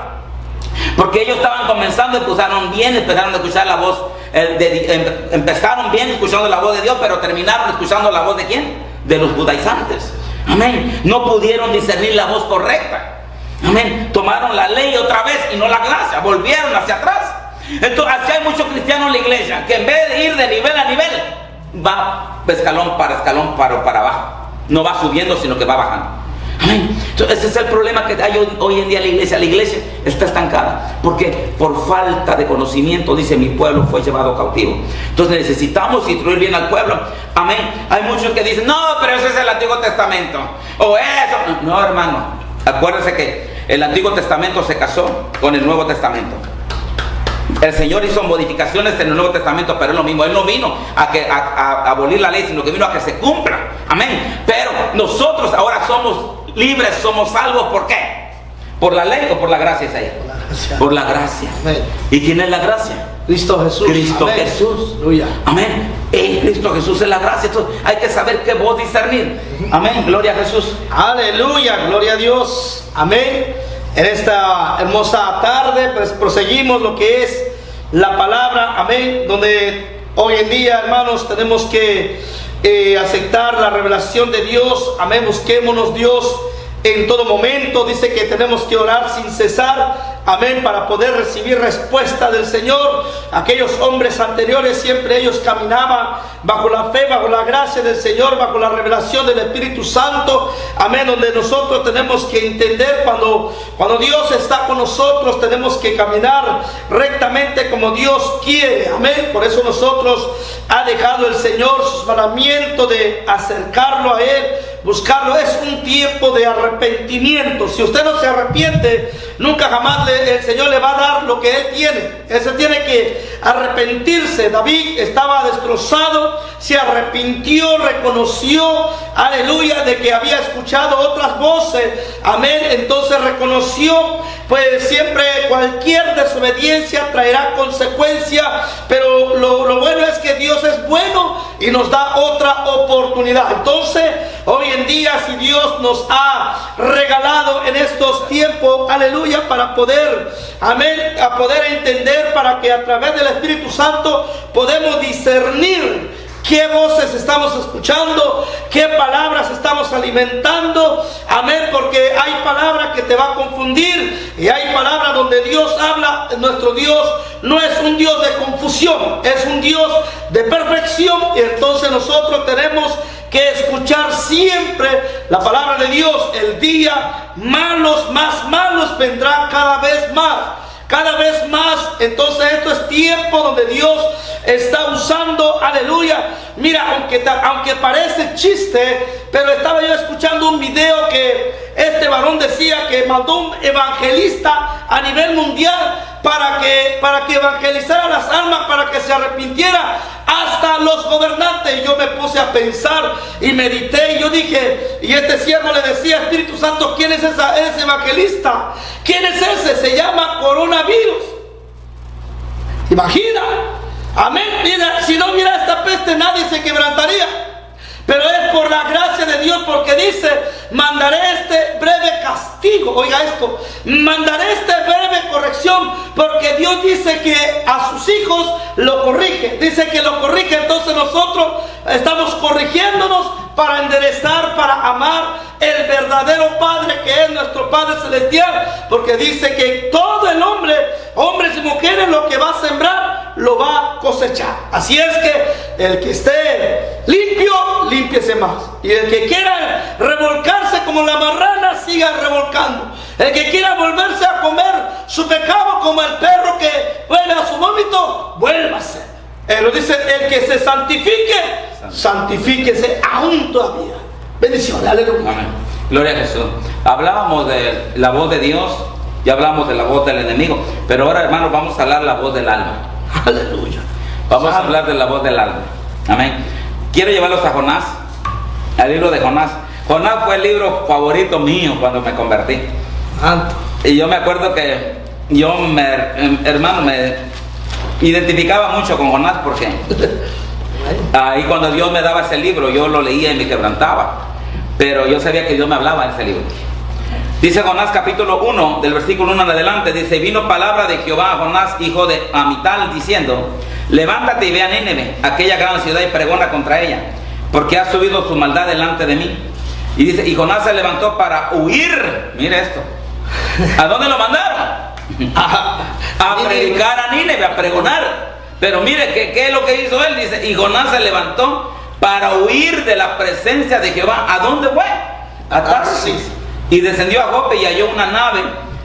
porque ellos estaban comenzando, empezaron bien, empezaron a escuchar la voz, empezaron bien escuchando la voz de Dios, pero terminaron escuchando la voz de ¿quién? De los judaizantes. Amén. No pudieron discernir la voz correcta. Amén. Tomaron la ley otra vez y no la gracia, volvieron hacia atrás. Entonces así hay muchos cristianos en la iglesia que en vez de ir de nivel a nivel, va escalón para abajo. No va subiendo, sino que va bajando. Amén. Entonces ese es el problema que hay hoy en día en la iglesia. La iglesia está estancada porque por falta de conocimiento, dice, mi pueblo fue llevado cautivo. Entonces necesitamos instruir bien al pueblo. Amén. Hay muchos que dicen, no, pero ese es el Antiguo Testamento, o eso. No, hermano, acuérdense que el Antiguo Testamento se casó con el Nuevo Testamento. El Señor hizo modificaciones en el Nuevo Testamento, pero es lo mismo. Él no vino a abolir la ley, sino que vino a que se cumpla. Amén. Pero nosotros ahora somos libres, somos salvos. ¿Por qué? ¿Por la ley o por la gracia? Es ahí. Por la gracia. Amén. ¿Y quién es la gracia? Cristo Jesús. Cristo Amén. Jesús. Aleluya. Amén. Cristo Jesús es la gracia. Entonces hay que saber qué voz discernir. Amén. Gloria a Jesús. Aleluya. Gloria a Dios. Amén. En esta hermosa tarde, pues proseguimos lo que es la palabra. Amén. Donde hoy en día, hermanos, tenemos que aceptar la revelación de Dios. Amén. Busquémonos Dios en todo momento. Dice que tenemos que orar sin cesar. Amén, para poder recibir respuesta del Señor. Aquellos hombres anteriores, siempre ellos caminaban bajo la fe, bajo la gracia del Señor, bajo la revelación del Espíritu Santo. Amén, donde nosotros tenemos que entender cuando Dios está con nosotros, tenemos que caminar rectamente como Dios quiere. Amén, por eso nosotros ha dejado el Señor sus mandamientos de acercarlo a Él, buscarlo. Es un tiempo de arrepentimiento. Si usted no se arrepiente, nunca jamás el Señor le va a dar lo que Él tiene. Él se tiene que arrepentirse. David estaba destrozado, se arrepintió, reconoció, aleluya, de que había escuchado otras voces. Amén. Entonces reconoció, pues siempre cualquier desobediencia traerá consecuencias, pero lo bueno es que Dios es bueno y nos da otra oportunidad. Entonces, hoy en día, si Dios nos ha regalado en estos tiempos, aleluya, para poder, amén, a poder entender, para que a través del Espíritu Santo podemos discernir qué voces estamos escuchando, qué palabras estamos alimentando, amén, porque hay palabras que te va a confundir y hay palabras donde Dios habla. Nuestro Dios no es un Dios de confusión, es un Dios de perfección, y entonces nosotros tenemos que escuchar siempre la palabra de Dios. El día malos, más malos vendrán cada vez más. Cada vez más. Entonces esto es tiempo donde Dios está usando, aleluya. Mira, aunque parece chiste, pero estaba yo escuchando un video que este varón decía que mandó un evangelista a nivel mundial para que evangelizara las almas, para que se arrepintiera hasta los gobernantes. Y yo me puse a pensar y medité, y yo dije, y este siervo le decía: Espíritu Santo, ¿quién es ese evangelista? ¿Quién es ese? Se llama coronavirus. Imagina, amén. Mira, si no hubiera esta peste, nadie se quebrantaría. Pero es por la gracia de Dios, porque dice: mandaré este breve castigo. Oiga esto, mandaré esta breve corrección, porque Dios dice que a sus hijos lo corrige. Dice que lo corrige. Entonces nosotros estamos corrigiéndonos para enderezar, para amar el verdadero Padre, que es nuestro Padre Celestial, porque dice que todo el hombre, hombres y mujeres, lo que va a sembrar lo va a cosechar. Así es que el que esté limpio, límpiese más, y el que quiera revolcarse como la marrana, siga revolcando. El que quiera volverse a comer su pecado como el perro que vuelve a su vómito, vuélvase. Lo dice: el que se santifique, santifíquese aún todavía. Bendiciones, aleluya. Amén. Gloria a Jesús. Hablábamos de la voz de Dios y hablamos de la voz del enemigo, pero ahora, hermanos, vamos a hablar de la voz del alma. Aleluya. Vamos a hablar de la voz del alma. Amén. Quiero llevarlos a Jonás, al libro de Jonás. Jonás fue el libro favorito mío cuando me convertí. Santo. Y yo me acuerdo que yo, hermano, me identificaba mucho con Jonás, porque ahí cuando Dios me daba ese libro, yo lo leía y me quebrantaba, pero yo sabía que Dios me hablaba en ese libro. Dice Jonás capítulo 1, del versículo 1 en adelante, dice: vino palabra de Jehová a Jonás, hijo de Amital, diciendo: levántate y ve a Nínive, aquella gran ciudad, y pregona contra ella, porque ha subido su maldad delante de mí. Y dice: y Jonás se levantó para huir. Mire esto. ¿A dónde lo mandaron? A predicar a Nínive, a pregonar. Pero mire, ¿qué es lo que hizo él? Dice: y Jonás se levantó para huir de la presencia de Jehová. ¿A dónde fue? A Tarsis. Y descendió a Jope y halló una nave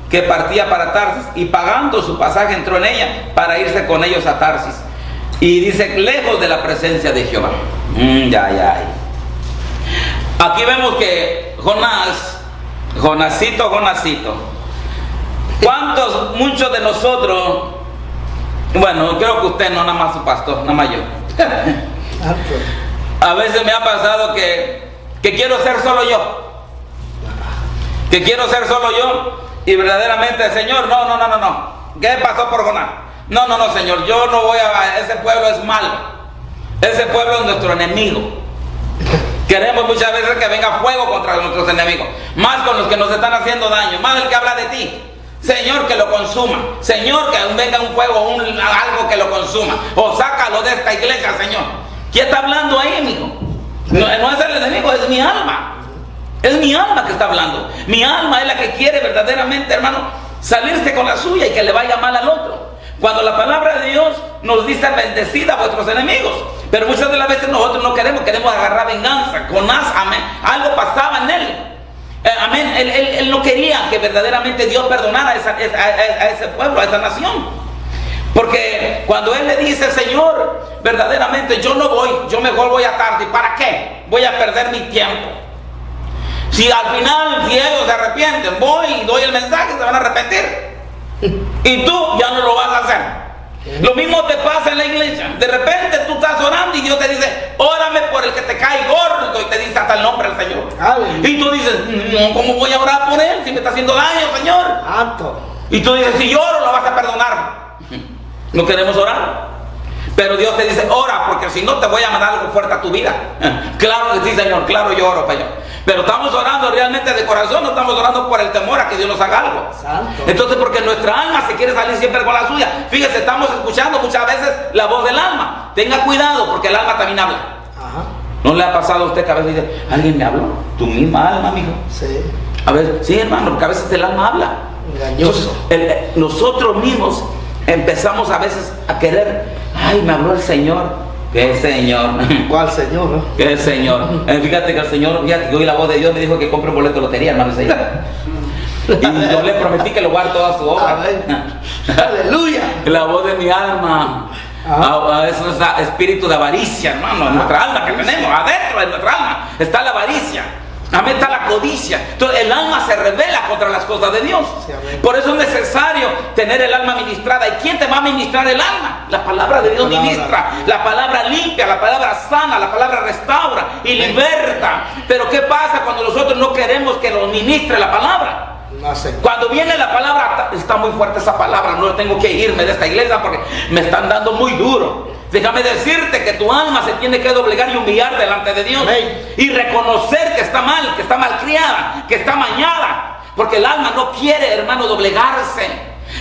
que partía para Tarsis, y pagando su pasaje entró en ella para irse con ellos a Tarsis. Y dice: lejos de la presencia de Jehová. Aquí vemos que Jonasito. Muchos de nosotros, bueno, creo que usted no, nada más su pastor, nada más yo. A veces me ha pasado que quiero ser solo yo. Que quiero ser solo yo, y verdaderamente, Señor, no. ¿Qué pasó por Jonás? No, Señor, yo no voy a... Ese pueblo es malo. Ese pueblo es nuestro enemigo. Queremos muchas veces que venga fuego contra nuestros enemigos, más con los que nos están haciendo daño, más el que habla de ti. Señor, que lo consuma. Señor, que venga un fuego, algo que lo consuma. O sácalo de esta iglesia, Señor. ¿Quién está hablando ahí, amigo? No es el enemigo, es mi alma. Es mi alma que está hablando. Mi alma es la que quiere verdaderamente, hermano, salirse con la suya y que le vaya mal al otro. Cuando la palabra de Dios nos dice: bendecid a vuestros enemigos. Pero muchas de las veces nosotros no queremos agarrar venganza. Jonás, amén, algo pasaba en él. Amén, él no quería que verdaderamente Dios perdonara a ese pueblo, a esa nación. Porque cuando él le dice: Señor, verdaderamente yo no voy, yo mejor voy a Tarsis. ¿Para qué? Voy a perder mi tiempo. Si al final, si ellos se arrepienten, voy y doy el mensaje, se van a arrepentir. Y tú ya no lo vas a hacer. Lo mismo te pasa en la iglesia. De repente tú estás orando y Dios te dice, órame por el que te cae gordo, y te dice hasta el nombre del Señor. Y tú dices, no, ¿cómo voy a orar por él si me está haciendo daño, Señor? Y tú dices, si lloro lo vas a perdonar. No queremos orar. Pero Dios te dice, ora, porque si no te voy a mandar algo fuerte a tu vida. Claro que sí, Señor, claro, yo oro, Señor. Pero estamos orando realmente de corazón, no estamos orando por el temor a que Dios nos haga algo. Santo. Entonces, porque nuestra alma se quiere salir siempre con la suya. Fíjese, estamos escuchando muchas veces la voz del alma. Tenga cuidado, porque el alma también habla. Ajá. ¿No le ha pasado a usted que a veces dice, alguien me habló? Tu misma alma, amigo. Sí. A ver, sí, hermano, porque a veces el alma habla. Engañoso. Entonces, nosotros mismos empezamos a veces a querer, ay, me habló el Señor. ¿Qué Señor? ¿Cuál Señor? ¿No? ¿Qué Señor? Fíjate que el Señor, fíjate que hoy la voz de Dios me dijo que compre un boleto de lotería, hermano. Y yo le prometí que lo guarde toda su obra. Aleluya. La voz de mi alma. Eso es espíritu de avaricia, hermano, en nuestra alma que tenemos, adentro de nuestra alma está la avaricia. Amén, está la codicia. Entonces el alma se rebela contra las cosas de Dios. Sí, por eso es necesario tener el alma ministrada. ¿Y quién te va a ministrar el alma? La palabra de Dios ministra. La palabra limpia, la palabra sana, la palabra restaura y liberta. Pero ¿qué pasa cuando nosotros no queremos que nos ministre la palabra? No sé. Cuando viene la palabra, está muy fuerte esa palabra, no tengo que irme de esta iglesia porque me están dando muy duro. Déjame decirte que tu alma se tiene que doblegar y humillar delante de Dios. Amén. Y reconocer que está mal, que está malcriada, que está mañada. Porque el alma no quiere, hermano, doblegarse.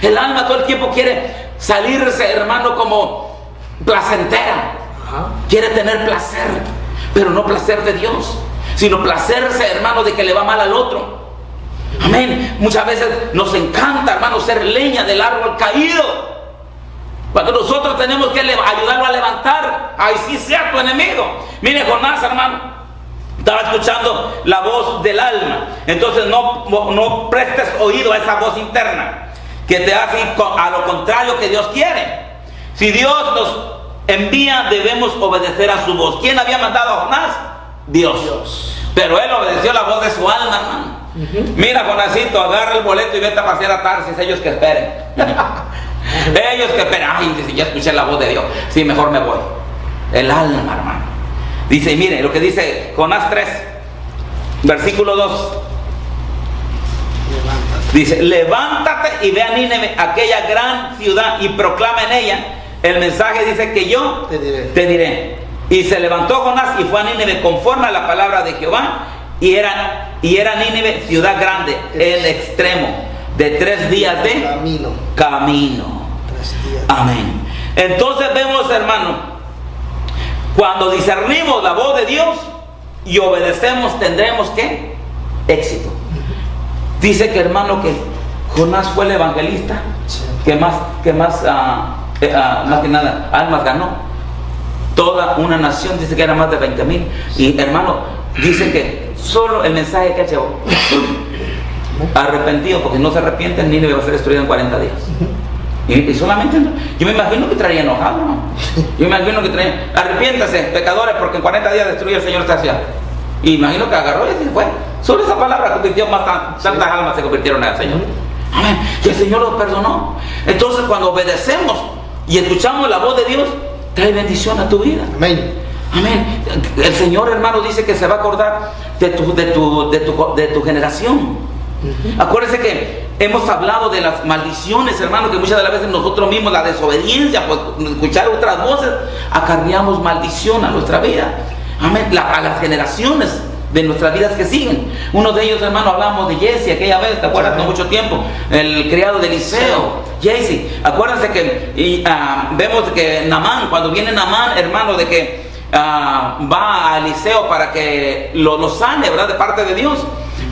El alma todo el tiempo quiere salirse, hermano, como placentera. Ajá. Quiere tener placer, pero no placer de Dios, sino placerse, hermano, de que le va mal al otro. Amén. Muchas veces nos encanta, hermano, ser leña del árbol caído, cuando nosotros tenemos que ayudarlo a levantar. Ay, sí sea tu enemigo. Mire, Jonás, hermano, estaba escuchando la voz del alma. Entonces no prestes oído a esa voz interna que te hace ir a lo contrario que Dios quiere. Si Dios nos envía, debemos obedecer a su voz. ¿Quién había mandado a Jonás? Dios. Pero él obedeció la voz de su alma, hermano. Mira, Jonasito, agarra el boleto y vete a pasear a Tarsis. Ellos que esperen. Ellos que esperen. Ay, dice, ya escuché la voz de Dios. Sí, mejor me voy. El alma, hermano. Dice, mire lo que dice Jonás 3, versículo 2. Dice, levántate y ve a Nínive, aquella gran ciudad, y proclama en ella el mensaje. Dice que yo te diré. Y se levantó Jonás y fue a Nínive conforme a la palabra de Jehová. Y era Nínive ciudad grande, el extremo de 3 días de camino. 3 días. Amén. Entonces vemos, hermano, cuando discernimos la voz de Dios y obedecemos, tendremos ¿qué? Éxito. Dice que, hermano, que Jonás fue el evangelista que más que nada almas ganó. Toda una nación, dice que era más de 20,000. Y, hermano, dice que solo el mensaje que llevó, arrepentido, porque no se arrepienten, Nínive va a ser destruido en 40 días. Y solamente, yo me imagino que traía enojado, ¿no? Yo me imagino que traía, arrepiéntase, pecadores, porque en 40 días destruye el Señor esta ciudad. Y imagino que agarró y se fue. Solo esa palabra convirtió más tantas almas se convirtieron al Señor. Amén. Y el Señor los perdonó. Entonces, cuando obedecemos y escuchamos la voz de Dios, trae bendición a tu vida. Amén. Amén. El Señor, hermano, dice que se va a acordar de tu generación. Acuérdense que hemos hablado de las maldiciones, hermano, que muchas de las veces nosotros mismos, la desobediencia, pues escuchar otras voces, acarreamos maldición a nuestra vida. Amén. A las generaciones de nuestras vidas que siguen. Uno de ellos, hermano, hablamos de Jesse aquella vez, ¿te acuerdas? No mucho tiempo, el criado de Eliseo, Jesse. Acuérdense que vemos que Naamán, cuando viene Naamán, hermano, de que va a Eliseo para que lo sane, ¿verdad? De parte de Dios.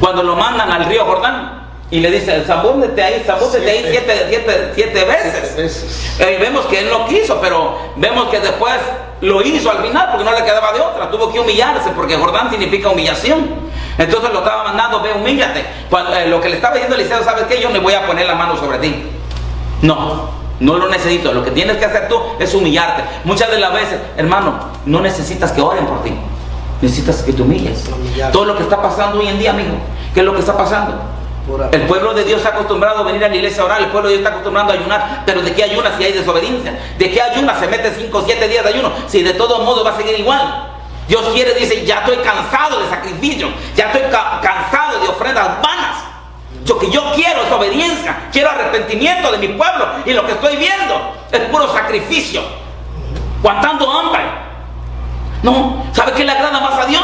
Cuando lo mandan al río Jordán y le dice, zambúndete ahí 7 veces. Vemos que él no quiso, pero vemos que después lo hizo al final porque no le quedaba de otra. Tuvo que humillarse porque Jordán significa humillación. Entonces lo estaba mandando, ve, humíllate. Lo que le estaba diciendo Eliseo, ¿sabes qué? Yo no voy a poner la mano sobre ti. No lo necesito. Lo que tienes que hacer tú es humillarte. Muchas de las veces, hermano, no necesitas que oren por ti. necesitas que te humilles. Humillarse. Todo lo que está pasando hoy en día, amigo, ¿qué es lo que está pasando? El pueblo de Dios está acostumbrado a venir a la iglesia a orar, el pueblo de Dios está acostumbrado a ayunar, pero ¿de qué ayuna si hay desobediencia? ¿De qué ayuna se mete 5 o 7 días de ayuno? Si de todos modos va a seguir igual. Dios quiere, dice, ya estoy cansado de sacrificio, ya estoy cansado de ofrendas vanas. Lo que yo quiero es obediencia, quiero arrepentimiento de mi pueblo, y lo que estoy viendo es puro sacrificio, aguantando hambre. No, ¿sabe qué le agrada más a Dios?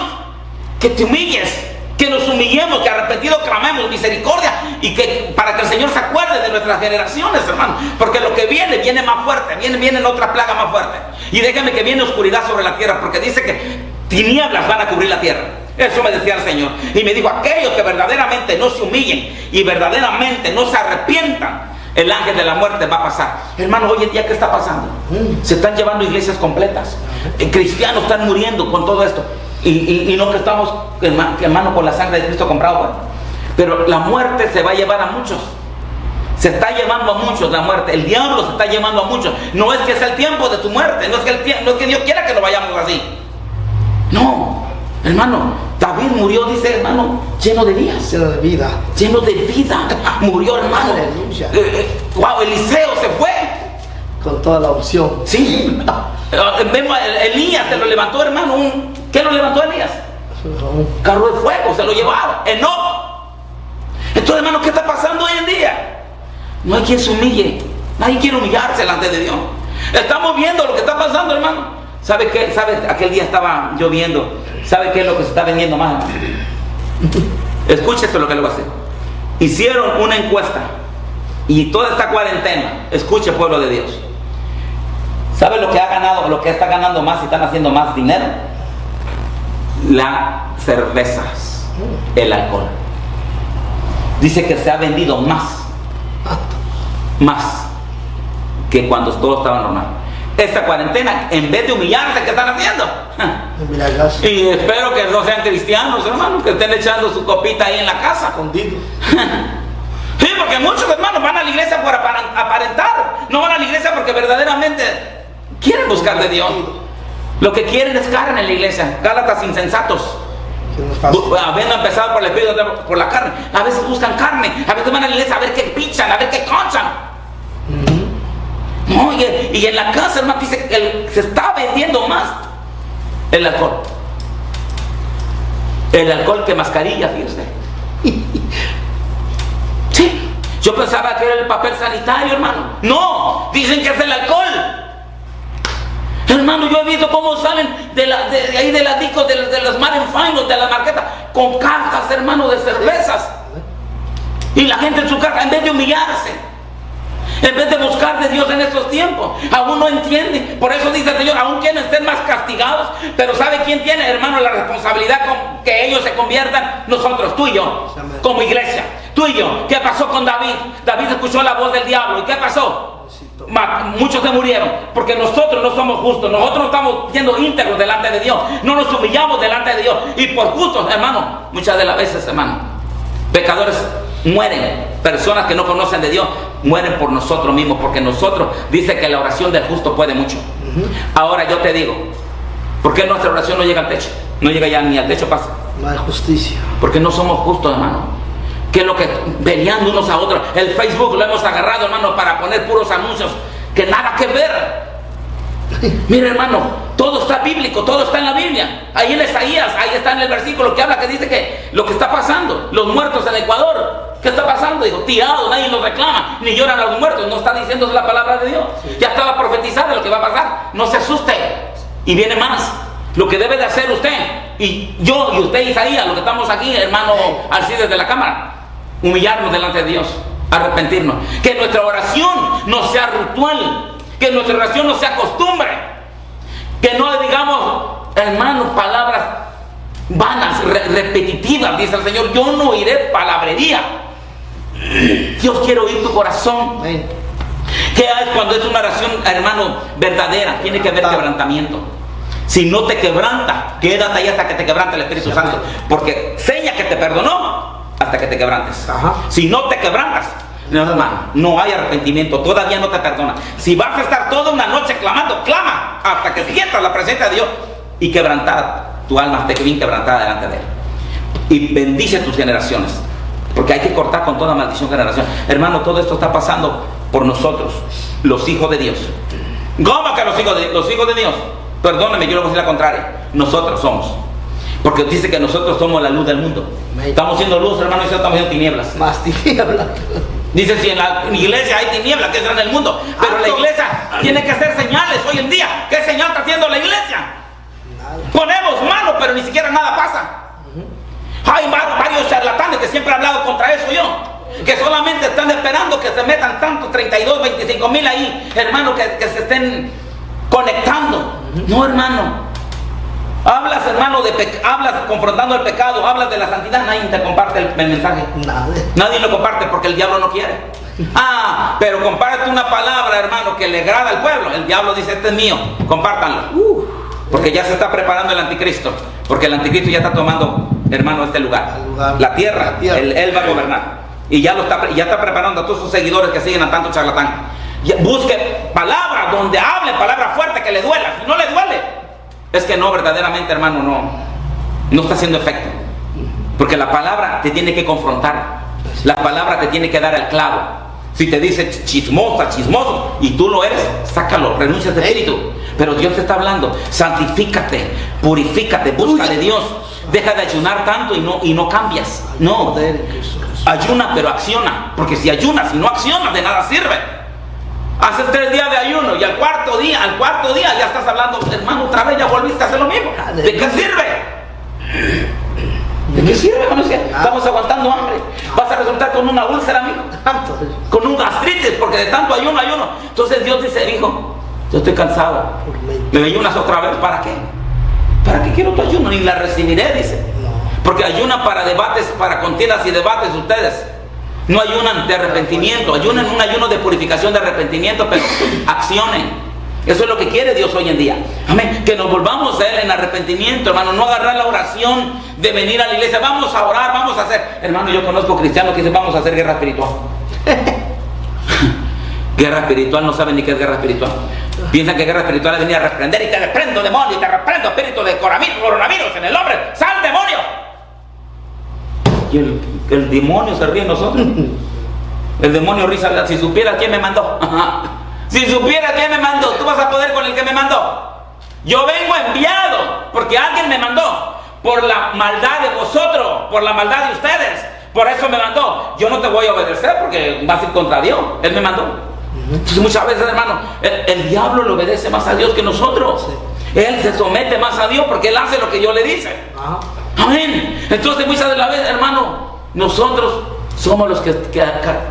Que te humilles, que nos humillemos, que arrepentidos clamemos misericordia, y que para que el Señor se acuerde de nuestras generaciones, hermano, porque lo que viene más fuerte, vienen otras plagas más fuertes, y déjame que viene oscuridad sobre la tierra, porque dice que tinieblas van a cubrir la tierra. Eso me decía el Señor, y me dijo, aquellos que verdaderamente no se humillen y verdaderamente no se arrepientan, el ángel de la muerte va a pasar. Hermano, hoy en día, ¿qué está pasando? Se están llevando iglesias completas, cristianos están muriendo con todo esto, y no que estamos, hermano, con la sangre de Cristo comprado, pues. Pero la muerte se va a llevar a muchos, se está llevando a muchos la muerte, el diablo se está llevando a muchos. No es que sea el tiempo de tu muerte, no es que Dios quiera que nos vayamos así, no, hermano. David murió, dice, hermano, lleno de días, Lleno de vida. lleno de vida, murió, hermano. Aleluya. Wow, Eliseo se fue, Con toda la unción. sí. Vemos a Elías, se lo levantó, hermano, ¿qué lo levantó Elías? Un carro de fuego, se lo llevaron. Enoc. Entonces, hermano, ¿qué está pasando hoy en día? No hay quien se humille, nadie quiere humillarse delante de Dios. Estamos viendo lo que está pasando, hermano. ¿Sabe qué? ¿Sabe? Aquel día estaba lloviendo. ¿Sabe qué es lo que se está vendiendo más, hermano? Escuche esto, lo que le voy a hacer. Hicieron una encuesta, y toda esta cuarentena, escuche, pueblo de Dios, ¿sabe lo que ha ganado, lo que está ganando más y están haciendo más dinero? Las cervezas, el alcohol. Dice que se ha vendido más que cuando todo estaba normal. Esta cuarentena, en vez de humillarse, ¿qué están haciendo? Y espero que no sean cristianos, hermanos, que estén echando su copita ahí en la casa. Escondido. Sí, porque muchos hermanos van a la iglesia por aparentar, no van a la iglesia porque verdaderamente quieren buscar de Dios. Lo que quieren es carne en la iglesia. Gálatas insensatos, habiendo empezado por el espíritu, por la carne, a veces buscan carne, a veces van a la iglesia a ver qué pichan, a ver qué conchan. No, y en la casa, hermano, dice que se está vendiendo más el alcohol. El alcohol que mascarilla, fíjese. Sí, yo pensaba que era el papel sanitario, hermano. No, dicen que es el alcohol. Hermano, yo he visto cómo salen de ahí de las discos, de los Marin Finos, de las marquetas, con cajas, hermano, de cervezas. Y la gente en su casa, en vez de humillarse, en vez de buscar de Dios en estos tiempos, aún no entiende. Por eso dice el Señor, aún quieren ser más castigados. Pero ¿sabe quién tiene, hermano, la responsabilidad con que ellos se conviertan? Nosotros, tú y yo, como iglesia, tú y yo. ¿Qué pasó con David? David escuchó la voz del diablo. ¿Y qué pasó? Muchos se murieron, porque nosotros no somos justos. Nosotros no estamos siendo íntegros delante de Dios, no nos humillamos delante de Dios. Y por justos, hermano, muchas de las veces, hermano, pecadores mueren. Personas que no conocen de Dios mueren por nosotros mismos, porque nosotros, dice que la oración del justo puede mucho. Ahora yo te digo, ¿por qué nuestra oración no llega al techo? No llega ya ni al techo, pasa. No hay justicia. Porque no somos justos, hermano. ¿Qué es lo que peleando unos a otros? El Facebook lo hemos agarrado, hermano, para poner puros anuncios que nada que ver. Mira, hermano, todo está bíblico, todo está en la Biblia. Ahí en Isaías, ahí está en el versículo que habla, que dice que lo que está pasando, los muertos en Ecuador, ¿qué está pasando? Dijo, tirados, nadie los reclama, ni lloran a los muertos. No está diciendo la palabra de Dios. Ya estaba profetizado lo que va a pasar. No se asuste. Y viene más. Lo que debe de hacer usted, y yo, y usted, Isaías, lo que estamos aquí, hermano Alcides de la cámara, humillarnos delante de Dios, arrepentirnos. Que nuestra oración no sea ritual, que nuestra oración no sea costumbre, que no digamos, hermano, palabras vanas, repetitivas. Dice el Señor, yo no oiré palabrería. Dios quiere oír tu corazón. ¿Qué es cuando es una oración, hermano, verdadera? Tiene que haber quebrantamiento. Si no te quebranta, quédate ahí hasta que te quebrante el Espíritu Santo, porque seña que te perdonó hasta que te quebrantes. Si no te quebrantas, no, hermano, no hay arrepentimiento, todavía no te perdona. Si vas a estar toda una noche clamando, clama hasta que sientas la presencia de Dios y quebrantar tu alma esté bien quebrantada delante de Él. Y bendice tus generaciones, porque hay que cortar con toda maldición generación. Hermano, todo esto está pasando por nosotros, los hijos de Dios. ¿Cómo que los hijos de Dios? Perdóneme, yo le voy a decir la contraria. Nosotros somos. Porque dice que nosotros somos la luz del mundo. Estamos siendo luz, hermano, y nosotros estamos siendo tinieblas. Más tinieblas. Dice, si en la iglesia hay tinieblas, que es en el mundo. Pero la iglesia tiene que hacer señales hoy en día. ¿Qué señal está haciendo la iglesia? Nada. Ponemos manos, pero ni siquiera nada pasa. Hay varios charlatanes que siempre han hablado contra eso yo. Que solamente están esperando que se metan tantos 32, 25 mil ahí, hermano, que se estén conectando. No, hermano. Hablas, hermano, hablas confrontando el pecado, hablas de la santidad, nadie te comparte el mensaje. Nadie lo comparte porque el diablo no quiere. Pero compárate una palabra, hermano, que le agrada al pueblo. El diablo dice, este es mío, compártanlo. Porque ya se está preparando el anticristo. Porque el anticristo ya está tomando, hermano, este lugar. La tierra. Él va a gobernar. Y ya está preparando a todos sus seguidores que siguen a tanto charlatán. Busque palabras donde hablen, palabras fuertes que le duelan. Si no le duele, es que no, verdaderamente, hermano, no está haciendo efecto. Porque la palabra te tiene que confrontar. La palabra te tiene que dar el clavo. Si te dice chismosa, chismoso, y tú lo eres, sácalo, renuncia a ese espíritu. Pero Dios te está hablando, santifícate, purifícate, busca de Dios. Deja de ayunar tanto y no cambias. No, ayuna pero acciona. Porque si ayunas y no accionas, de nada sirve. Haces 3 días de ayuno y al cuarto día ya estás hablando, hermano, otra vez ya volviste a hacer lo mismo. ¿De qué sirve? ¿De qué sirve? Estamos aguantando hambre. Vas a resultar con una úlcera, amigo. Con un gastritis, porque de tanto ayuno. Entonces Dios dice, hijo, yo estoy cansado. ¿Me ayunas otra vez? ¿Para qué? ¿Para qué quiero tu ayuno? Ni la recibiré, dice. Porque ayunan para debates, para contiendas y debates ustedes. No ayunan de arrepentimiento, ayunan un ayuno de purificación, de arrepentimiento, pero accionen. Eso es lo que quiere Dios hoy en día. Amén. Que nos volvamos a Él en arrepentimiento, hermano. No agarrar la oración de venir a la iglesia. Vamos a orar, vamos a hacer. Hermano, yo conozco cristianos que dicen, vamos a hacer guerra espiritual. Guerra espiritual, no saben ni qué es guerra espiritual. Piensan que guerra espiritual es venir a reprender, y te reprendo demonio, y te reprendo espíritu de coronavirus en el hombre. ¡Sal, demonio! Y el demonio se ríe en nosotros. El demonio risa. Si supiera quién me mandó. Si supiera quién me mandó, tú vas a poder con el que me mandó. Yo vengo enviado porque alguien me mandó. Por la maldad de vosotros, por la maldad de ustedes. Por eso me mandó. Yo no te voy a obedecer porque vas a ir contra Dios. Él me mandó. Entonces muchas veces, hermano, el diablo le obedece más a Dios que nosotros. Él se somete más a Dios porque él hace lo que Dios le dice. Amén. Entonces muchas de las veces, hermano, nosotros somos los que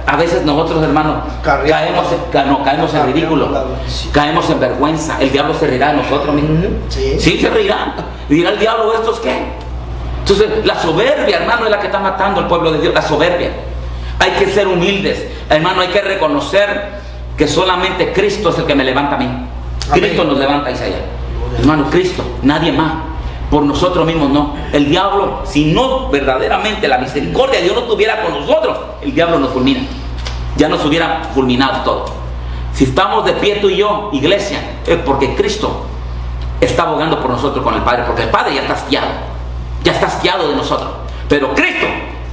a veces nosotros, hermano, caemos en ridículo, caemos en vergüenza. El diablo se reirá de nosotros mismos. Sí, se reirá. Y dirá el diablo, ¿estos qué? Entonces la soberbia, hermano, es la que está matando al pueblo de Dios. La soberbia. Hay que ser humildes, hermano. Hay que reconocer que solamente Cristo es el que me levanta a mí. Cristo nos levanta, Isaías. Hermano, Cristo, nadie más. Por nosotros mismos no. El diablo, si no verdaderamente la misericordia de Dios no estuviera con nosotros, el diablo nos fulmina. Ya nos hubiera fulminado todo. Si estamos de pie tú y yo, iglesia, es porque Cristo está abogando por nosotros con el Padre. Porque el Padre ya está hastiado. Ya está hastiado de nosotros. Pero Cristo,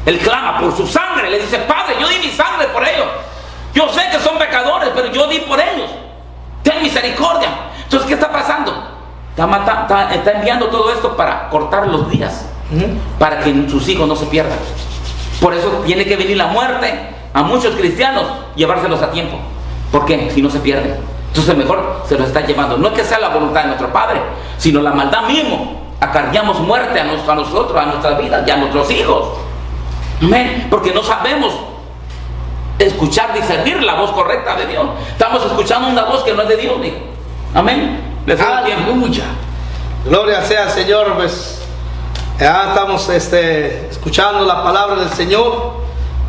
Él clama por su sangre. Le dice, Padre, yo di mi sangre por ellos. Yo sé que son pecadores, pero yo di por ellos. Ten misericordia. Entonces, ¿qué está pasando? Está enviando todo esto para cortar los días, para que sus hijos no se pierdan. Por eso tiene que venir la muerte a muchos cristianos, llevárselos a tiempo. ¿Por qué? Si no se pierden. Entonces mejor se los está llevando. No es que sea la voluntad de nuestro Padre, sino la maldad mismo. Acarreamos muerte a nosotros, a nuestras vidas y a nuestros hijos. Amén. Porque no sabemos escuchar, discernir la voz correcta de Dios. Estamos escuchando una voz que no es de Dios. Digo. Amén. Aleluya. Gloria sea al Señor. Pues ya estamos escuchando la palabra del Señor.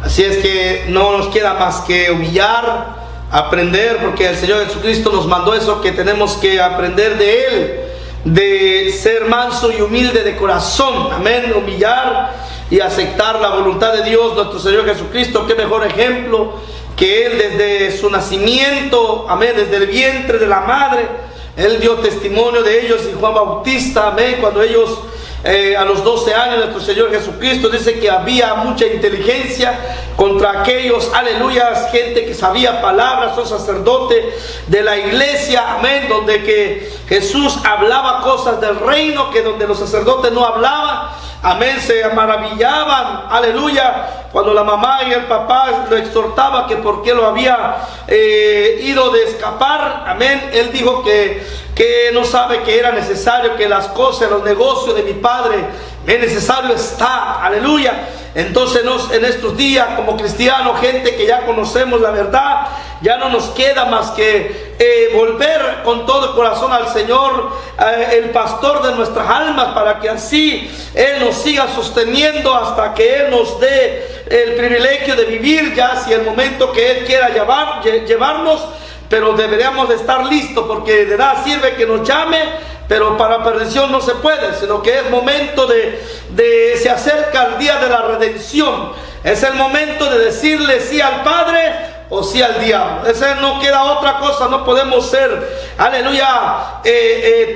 Así es que no nos queda más que humillar, aprender, porque el Señor Jesucristo nos mandó eso, que tenemos que aprender de Él, de ser manso y humilde de corazón. Amén. Humillar y aceptar la voluntad de Dios, nuestro Señor Jesucristo. Qué mejor ejemplo que Él desde su nacimiento, amén, desde el vientre de la madre. Él dio testimonio de ellos, y Juan Bautista, amén, cuando ellos a los 12 años, nuestro Señor Jesucristo dice que había mucha inteligencia contra aquellos, aleluya, gente que sabía palabras, son sacerdotes de la iglesia, amén, donde que Jesús hablaba cosas del reino, que donde los sacerdotes no hablaban, amén, se maravillaban, aleluya, cuando la mamá y el papá lo exhortaba que por qué lo había ido de escapar, amén, él dijo que no sabe que era necesario que las cosas, los negocios de mi padre, es necesario está, aleluya. Entonces en estos días como cristianos, gente que ya conocemos la verdad, ya no nos queda más que volver con todo el corazón al Señor, el pastor de nuestras almas, para que así Él nos siga sosteniendo hasta que Él nos dé el privilegio de vivir, ya si el momento que Él quiera llevarnos. Pero deberíamos de estar listos, porque de nada sirve que nos llame, pero para perdición no se puede, sino que es momento se acerca el día de la redención. Es el momento de decirle sí al Padre o sí al diablo. Ese no queda otra cosa. No podemos ser, aleluya,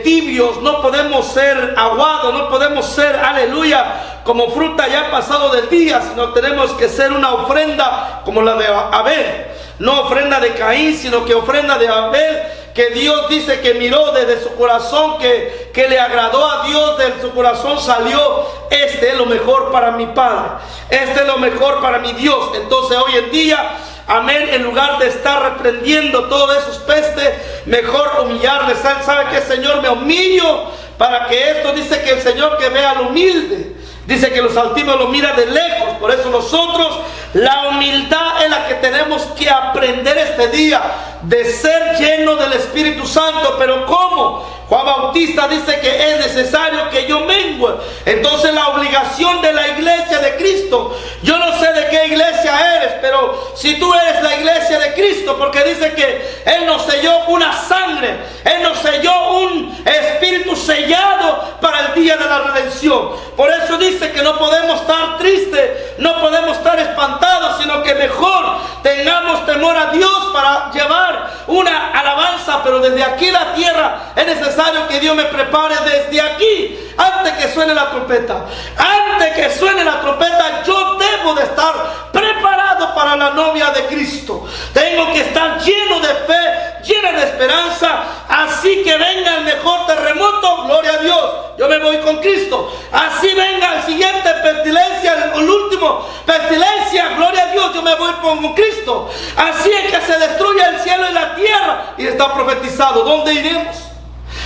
tibios, no podemos ser aguados, no podemos ser, aleluya, como fruta ya pasado del día, sino tenemos que ser una ofrenda como la de Abel. No ofrenda de Caín, sino que ofrenda de Abel, que Dios dice que miró desde su corazón, que le agradó a Dios, de su corazón salió: este es lo mejor para mi Padre, este es lo mejor para mi Dios. Entonces hoy en día, amén, en lugar de estar reprendiendo todos esos pestes, mejor humillarles. ¿Sabe qué, Señor? Me humillo para que esto, dice que el Señor que vea al humilde, dice que los altivos lo mira de lejos. Por eso nosotros, la humildad es la que tenemos que aprender este día, de ser lleno del Espíritu Santo. Pero ¿cómo? Juan Bautista dice que es necesario que yo mengue. Entonces la obligación de la iglesia de Cristo, yo no sé de qué iglesia eres, pero si tú eres la iglesia de Cristo, porque dice que Él nos selló una sangre, Él nos selló un espíritu sellado para el día de la redención. Por eso dice que no podemos estar tristes, no podemos estar espantados, sino que mejor tengamos temor a Dios para llevar una alabanza. Pero desde aquí la tierra es necesario que Dios me prepare desde aquí, antes que suene la trompeta. Antes que suene la trompeta, yo debo de estar preparado para la novia de Cristo. Tengo que estar lleno de fe, lleno de esperanza. Así que venga el mejor terremoto, gloria a Dios, yo me voy con Cristo. Así venga el siguiente pestilencia, el último pestilencia, gloria a Dios, yo me voy con Cristo. Así es que se destruya el cielo y la tierra, y está profetizado. ¿Dónde iremos?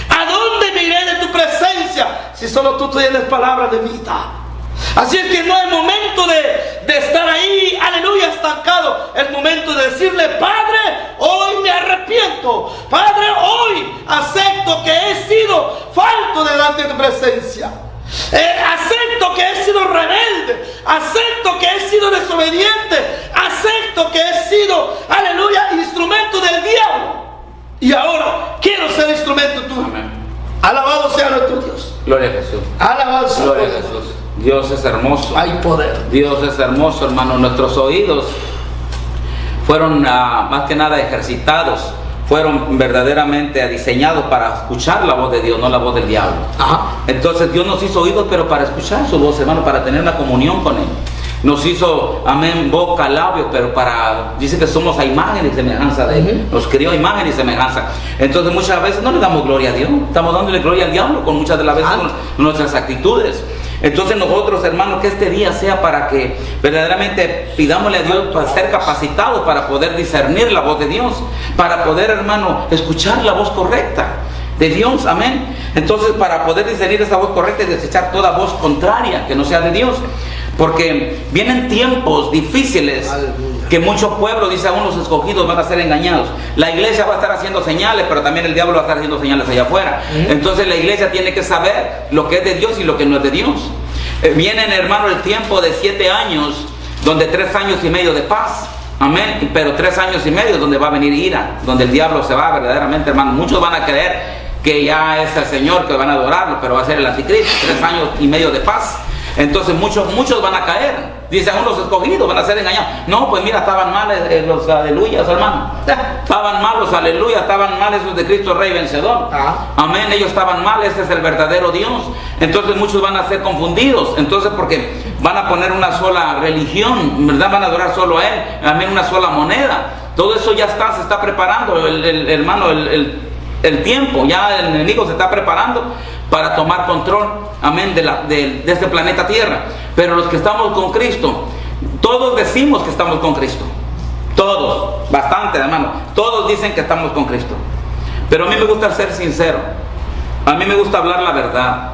¿A dónde me iré de tu presencia si solo tú tienes palabras de vida? Así es que no es momento de estar ahí, aleluya, estancado. Es momento de decirle: Padre, hoy me arrepiento. Padre, hoy acepto que he sido falto delante de tu presencia. Acepto que he sido rebelde, acepto que he sido desobediente, acepto que he sido, aleluya, instrumento del diablo. Y ahora quiero ser instrumento tuyo. Amén. Alabado sea nuestro Dios. Gloria a Jesús. Alabado sea Gloria a Jesús. Dios es hermoso. Hay poder. Dios es hermoso, hermano. Nuestros oídos fueron más que nada ejercitados, fueron verdaderamente diseñados para escuchar la voz de Dios, no la voz del diablo. Ajá. Entonces Dios nos hizo oídos, pero para escuchar su voz, hermano, para tener una comunión con Él. Nos hizo, amén, boca, labios, pero dice que somos a imagen y semejanza de Él. Nos crió a imagen y semejanza. Entonces muchas veces no le damos gloria a Dios, estamos dándole gloria al diablo con muchas de las veces con nuestras actitudes. Entonces nosotros, hermanos, que este día sea para que verdaderamente pidámosle a Dios para ser capacitados para poder discernir la voz de Dios, para poder, hermano, escuchar la voz correcta de Dios, amén. Entonces, para poder discernir esa voz correcta y desechar toda voz contraria que no sea de Dios, porque vienen tiempos difíciles. Aleluya. Que muchos pueblos, dice, aún los escogidos van a ser engañados. La iglesia va a estar haciendo señales, pero también el diablo va a estar haciendo señales allá afuera. Entonces la iglesia tiene que saber lo que es de Dios y lo que no es de Dios. Vienen, hermano, el tiempo de 7 años, donde 3 años y medio de paz. Amén. Pero 3 años y medio donde va a venir ira, donde el diablo se va verdaderamente, hermano. Muchos van a creer que ya es el Señor, que van a adorarlo, pero va a ser el anticristo. 3 años y medio de paz. Entonces muchos van a caer. Dicen unos escogidos van a ser engañados. No, pues mira, estaban mal los aleluyas, hermano. Estaban mal los aleluyas, estaban mal esos de Cristo Rey Vencedor. Amén, ellos estaban mal, este es el verdadero Dios. Entonces muchos van a ser confundidos. Entonces porque van a poner una sola religión, ¿verdad? Van a adorar solo a Él. Amén, una sola moneda. Todo eso ya se está preparando, hermano, el tiempo. Ya el enemigo se está preparando para tomar control, amén, de este planeta Tierra. Pero los que estamos con Cristo, todos decimos que estamos con Cristo. Todos, bastante, hermano. Todos dicen que estamos con Cristo. Pero a mí me gusta ser sincero. A mí me gusta hablar la verdad.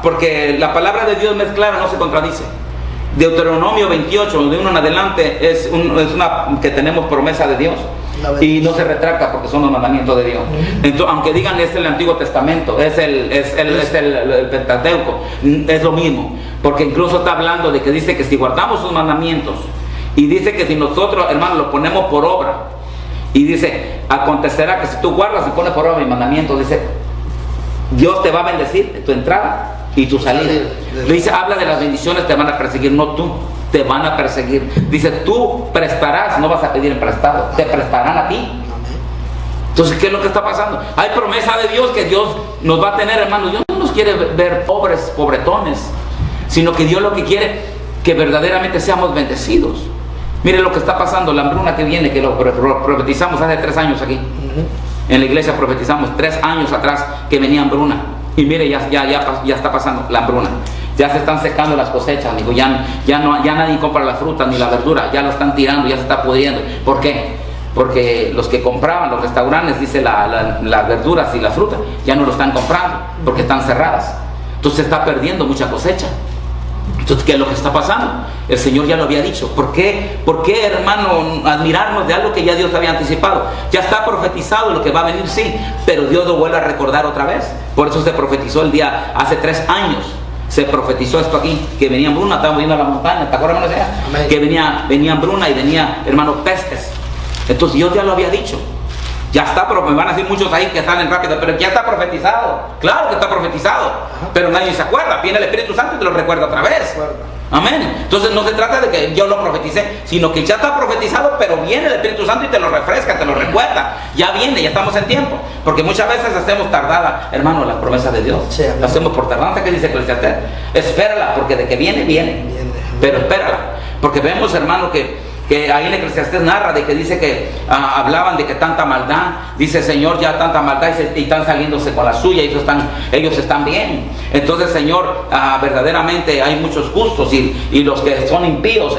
Porque la palabra de Dios no es clara, no se contradice. Deuteronomio 28, de uno en adelante, es una que tenemos promesa de Dios. Y no se retracta porque son los mandamientos de Dios. Entonces, aunque digan es el Antiguo Testamento, es el Pentateuco, es lo mismo, porque incluso está hablando de que dice que si guardamos sus mandamientos, y dice que si nosotros, hermanos, lo ponemos por obra, y dice, acontecerá que si tú guardas y pones por obra mis mandamientos, dice, Dios te va a bendecir tu entrada y tu salida. Dice, habla de las bendiciones, te van a perseguir, no tú. Te van a perseguir. Dice, tú prestarás, no vas a pedir en prestado, te prestarán a ti. Entonces, ¿qué es lo que está pasando? Hay promesa de Dios que Dios nos va a tener, hermanos. Dios no nos quiere ver pobres, pobretones, sino que Dios lo que quiere que verdaderamente seamos bendecidos. Mire lo que está pasando, la hambruna que viene, que lo profetizamos hace 3 años aquí. En la iglesia profetizamos 3 años atrás que venía hambruna. Y mire, ya está pasando la hambruna. Ya se están secando las cosechas, amigo. Ya nadie compra la fruta ni la verdura. Ya lo están tirando, ya se está pudriendo. ¿Por qué? Porque los que compraban, los restaurantes, dice las verduras y la fruta, ya no lo están comprando porque están cerradas. Entonces se está perdiendo mucha cosecha. Entonces, ¿qué es lo que está pasando? El Señor ya lo había dicho. ¿Por qué, hermano, admirarnos de algo que ya Dios había anticipado? Ya está profetizado lo que va a venir, sí, pero Dios lo vuelve a recordar otra vez. Por eso se profetizó hace 3 años. Se profetizó esto aquí, que venía hambruna, estábamos viendo a la montaña, ¿te acuerdas, hermano? Que venía hambruna y venía, hermano, pestes. Entonces Dios ya lo había dicho. Ya está, pero me van a decir muchos ahí que salen rápido, pero ya está profetizado. Claro que está profetizado, pero nadie se acuerda. Viene el Espíritu Santo y te lo recuerda otra vez. Amén. Entonces no se trata de que yo lo profeticé, sino que ya está profetizado, pero viene el Espíritu Santo y te lo refresca, te lo recuerda. Ya viene, ya estamos en tiempo. Porque muchas veces hacemos tardada, hermano, las promesas de Dios. Sí, la hacemos por tardanza, que dice Eclesiastés. Espérala, porque de que viene. Pero espérala. Porque vemos, hermano, que ahí en Eclesiastés narra de que dice que hablaban de que tanta maldad, dice Señor, ya tanta maldad y están saliéndose con la suya y ellos están bien. Entonces, Señor, verdaderamente hay muchos justos y los que son impíos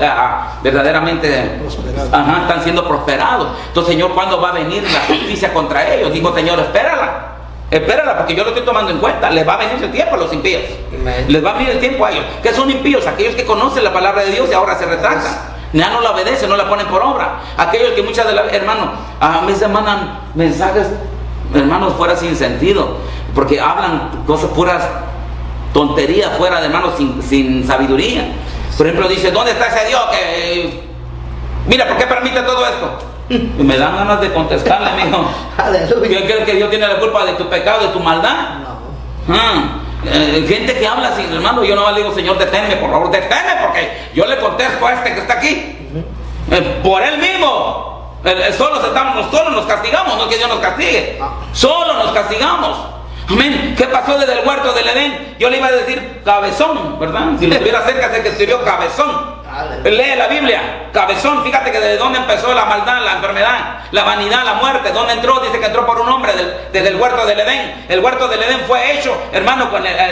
verdaderamente están siendo prosperados. Entonces, Señor, ¿cuándo va a venir la justicia contra ellos? Digo, Señor, espérala, porque yo lo estoy tomando en cuenta. Les va a venir el tiempo a los impíos. Les va a venir el tiempo a ellos. ¿Qué son impíos? Aquellos que conocen la palabra de Dios y ahora se retractan. Ya no la obedecen, no la ponen por obra. Aquellos que muchas de las hermanos a mí se mandan mensajes, hermanos, fuera sin sentido, porque hablan cosas puras tonterías, fuera de hermanos sin sabiduría. Por ejemplo, dice, ¿dónde está ese Dios que mira, ¿por qué permite todo esto? Y me dan ganas de contestarle, amigo. ¿Quién cree que Dios tiene la culpa de tu pecado, de tu maldad? No. Gente que habla así, hermano, yo no le digo, Señor, deténme, por favor, deténme, porque yo le contesto a este que está aquí. Por él mismo. Solo nos castigamos, no que Dios nos castigue. Solo nos castigamos. Amén. ¿Qué pasó desde el huerto del Edén? Yo le iba a decir cabezón, ¿verdad? Si lo estuviera cerca, sé que escribió cabezón. Lee la Biblia, cabezón. Fíjate que desde dónde empezó la maldad, la enfermedad, la vanidad, la muerte. ¿Dónde entró? Dice que entró por un hombre desde el huerto del Edén. El huerto del Edén fue hecho, hermano,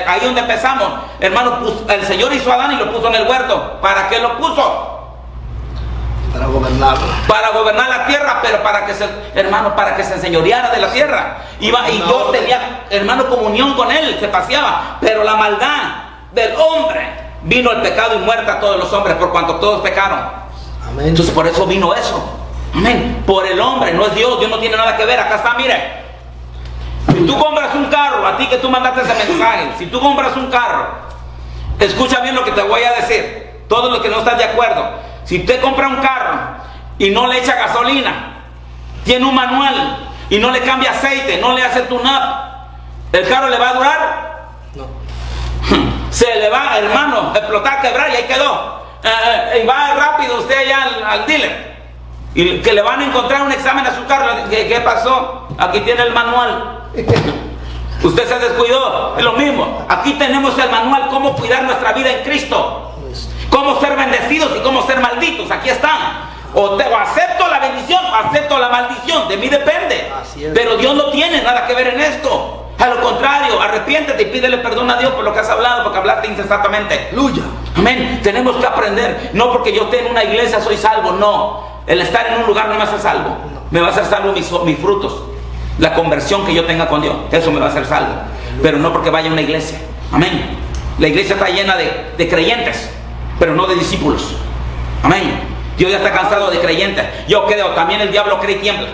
ahí donde empezamos. Hermano, el Señor hizo a Adán y lo puso en el huerto. ¿Para qué lo puso? Para gobernar. Para gobernar la tierra, pero para que se enseñoreara de la tierra. Y Dios tenía, hermano, comunión con él, se paseaba. Pero la maldad del hombre, vino el pecado y muerte a todos los hombres por cuanto todos pecaron. Amén. Entonces por eso vino eso. Amén. Por el hombre, no es Dios. Dios no tiene nada que ver. Acá está, mire. Si tú compras un carro, a ti que tú mandaste ese mensaje, si tú compras un carro, escucha bien lo que te voy a decir. Todos los que no están de acuerdo. Si usted compra un carro y no le echa gasolina, tiene un manual y no le cambia aceite, no le hace tune-up, ¿el carro le va a durar? No. Se le va, hermano, explotar, quebrar y ahí quedó. Y va rápido usted allá al dealer. Y que le van a encontrar un examen a su carro. ¿Qué pasó? Aquí tiene el manual. Usted se descuidó. Es lo mismo. Aquí tenemos el manual, cómo cuidar nuestra vida en Cristo. Cómo ser bendecidos y cómo ser malditos. Aquí están. O acepto la bendición o acepto la maldición. De mí depende. Pero Dios no tiene nada que ver en esto. A lo contrario, arrepiéntete y pídele perdón a Dios por lo que has hablado, porque hablaste insensatamente. Aleluya. Amén. Tenemos que aprender. No porque yo esté en una iglesia soy salvo. No. El estar en un lugar no me hace salvo. Me va a hacer salvo mis frutos. La conversión que yo tenga con Dios. Eso me va a hacer salvo. Pero no porque vaya a una iglesia. Amén. La iglesia está llena de creyentes, pero no de discípulos. Amén. Dios ya está cansado de creyentes. Yo creo, también el diablo cree y tiembla.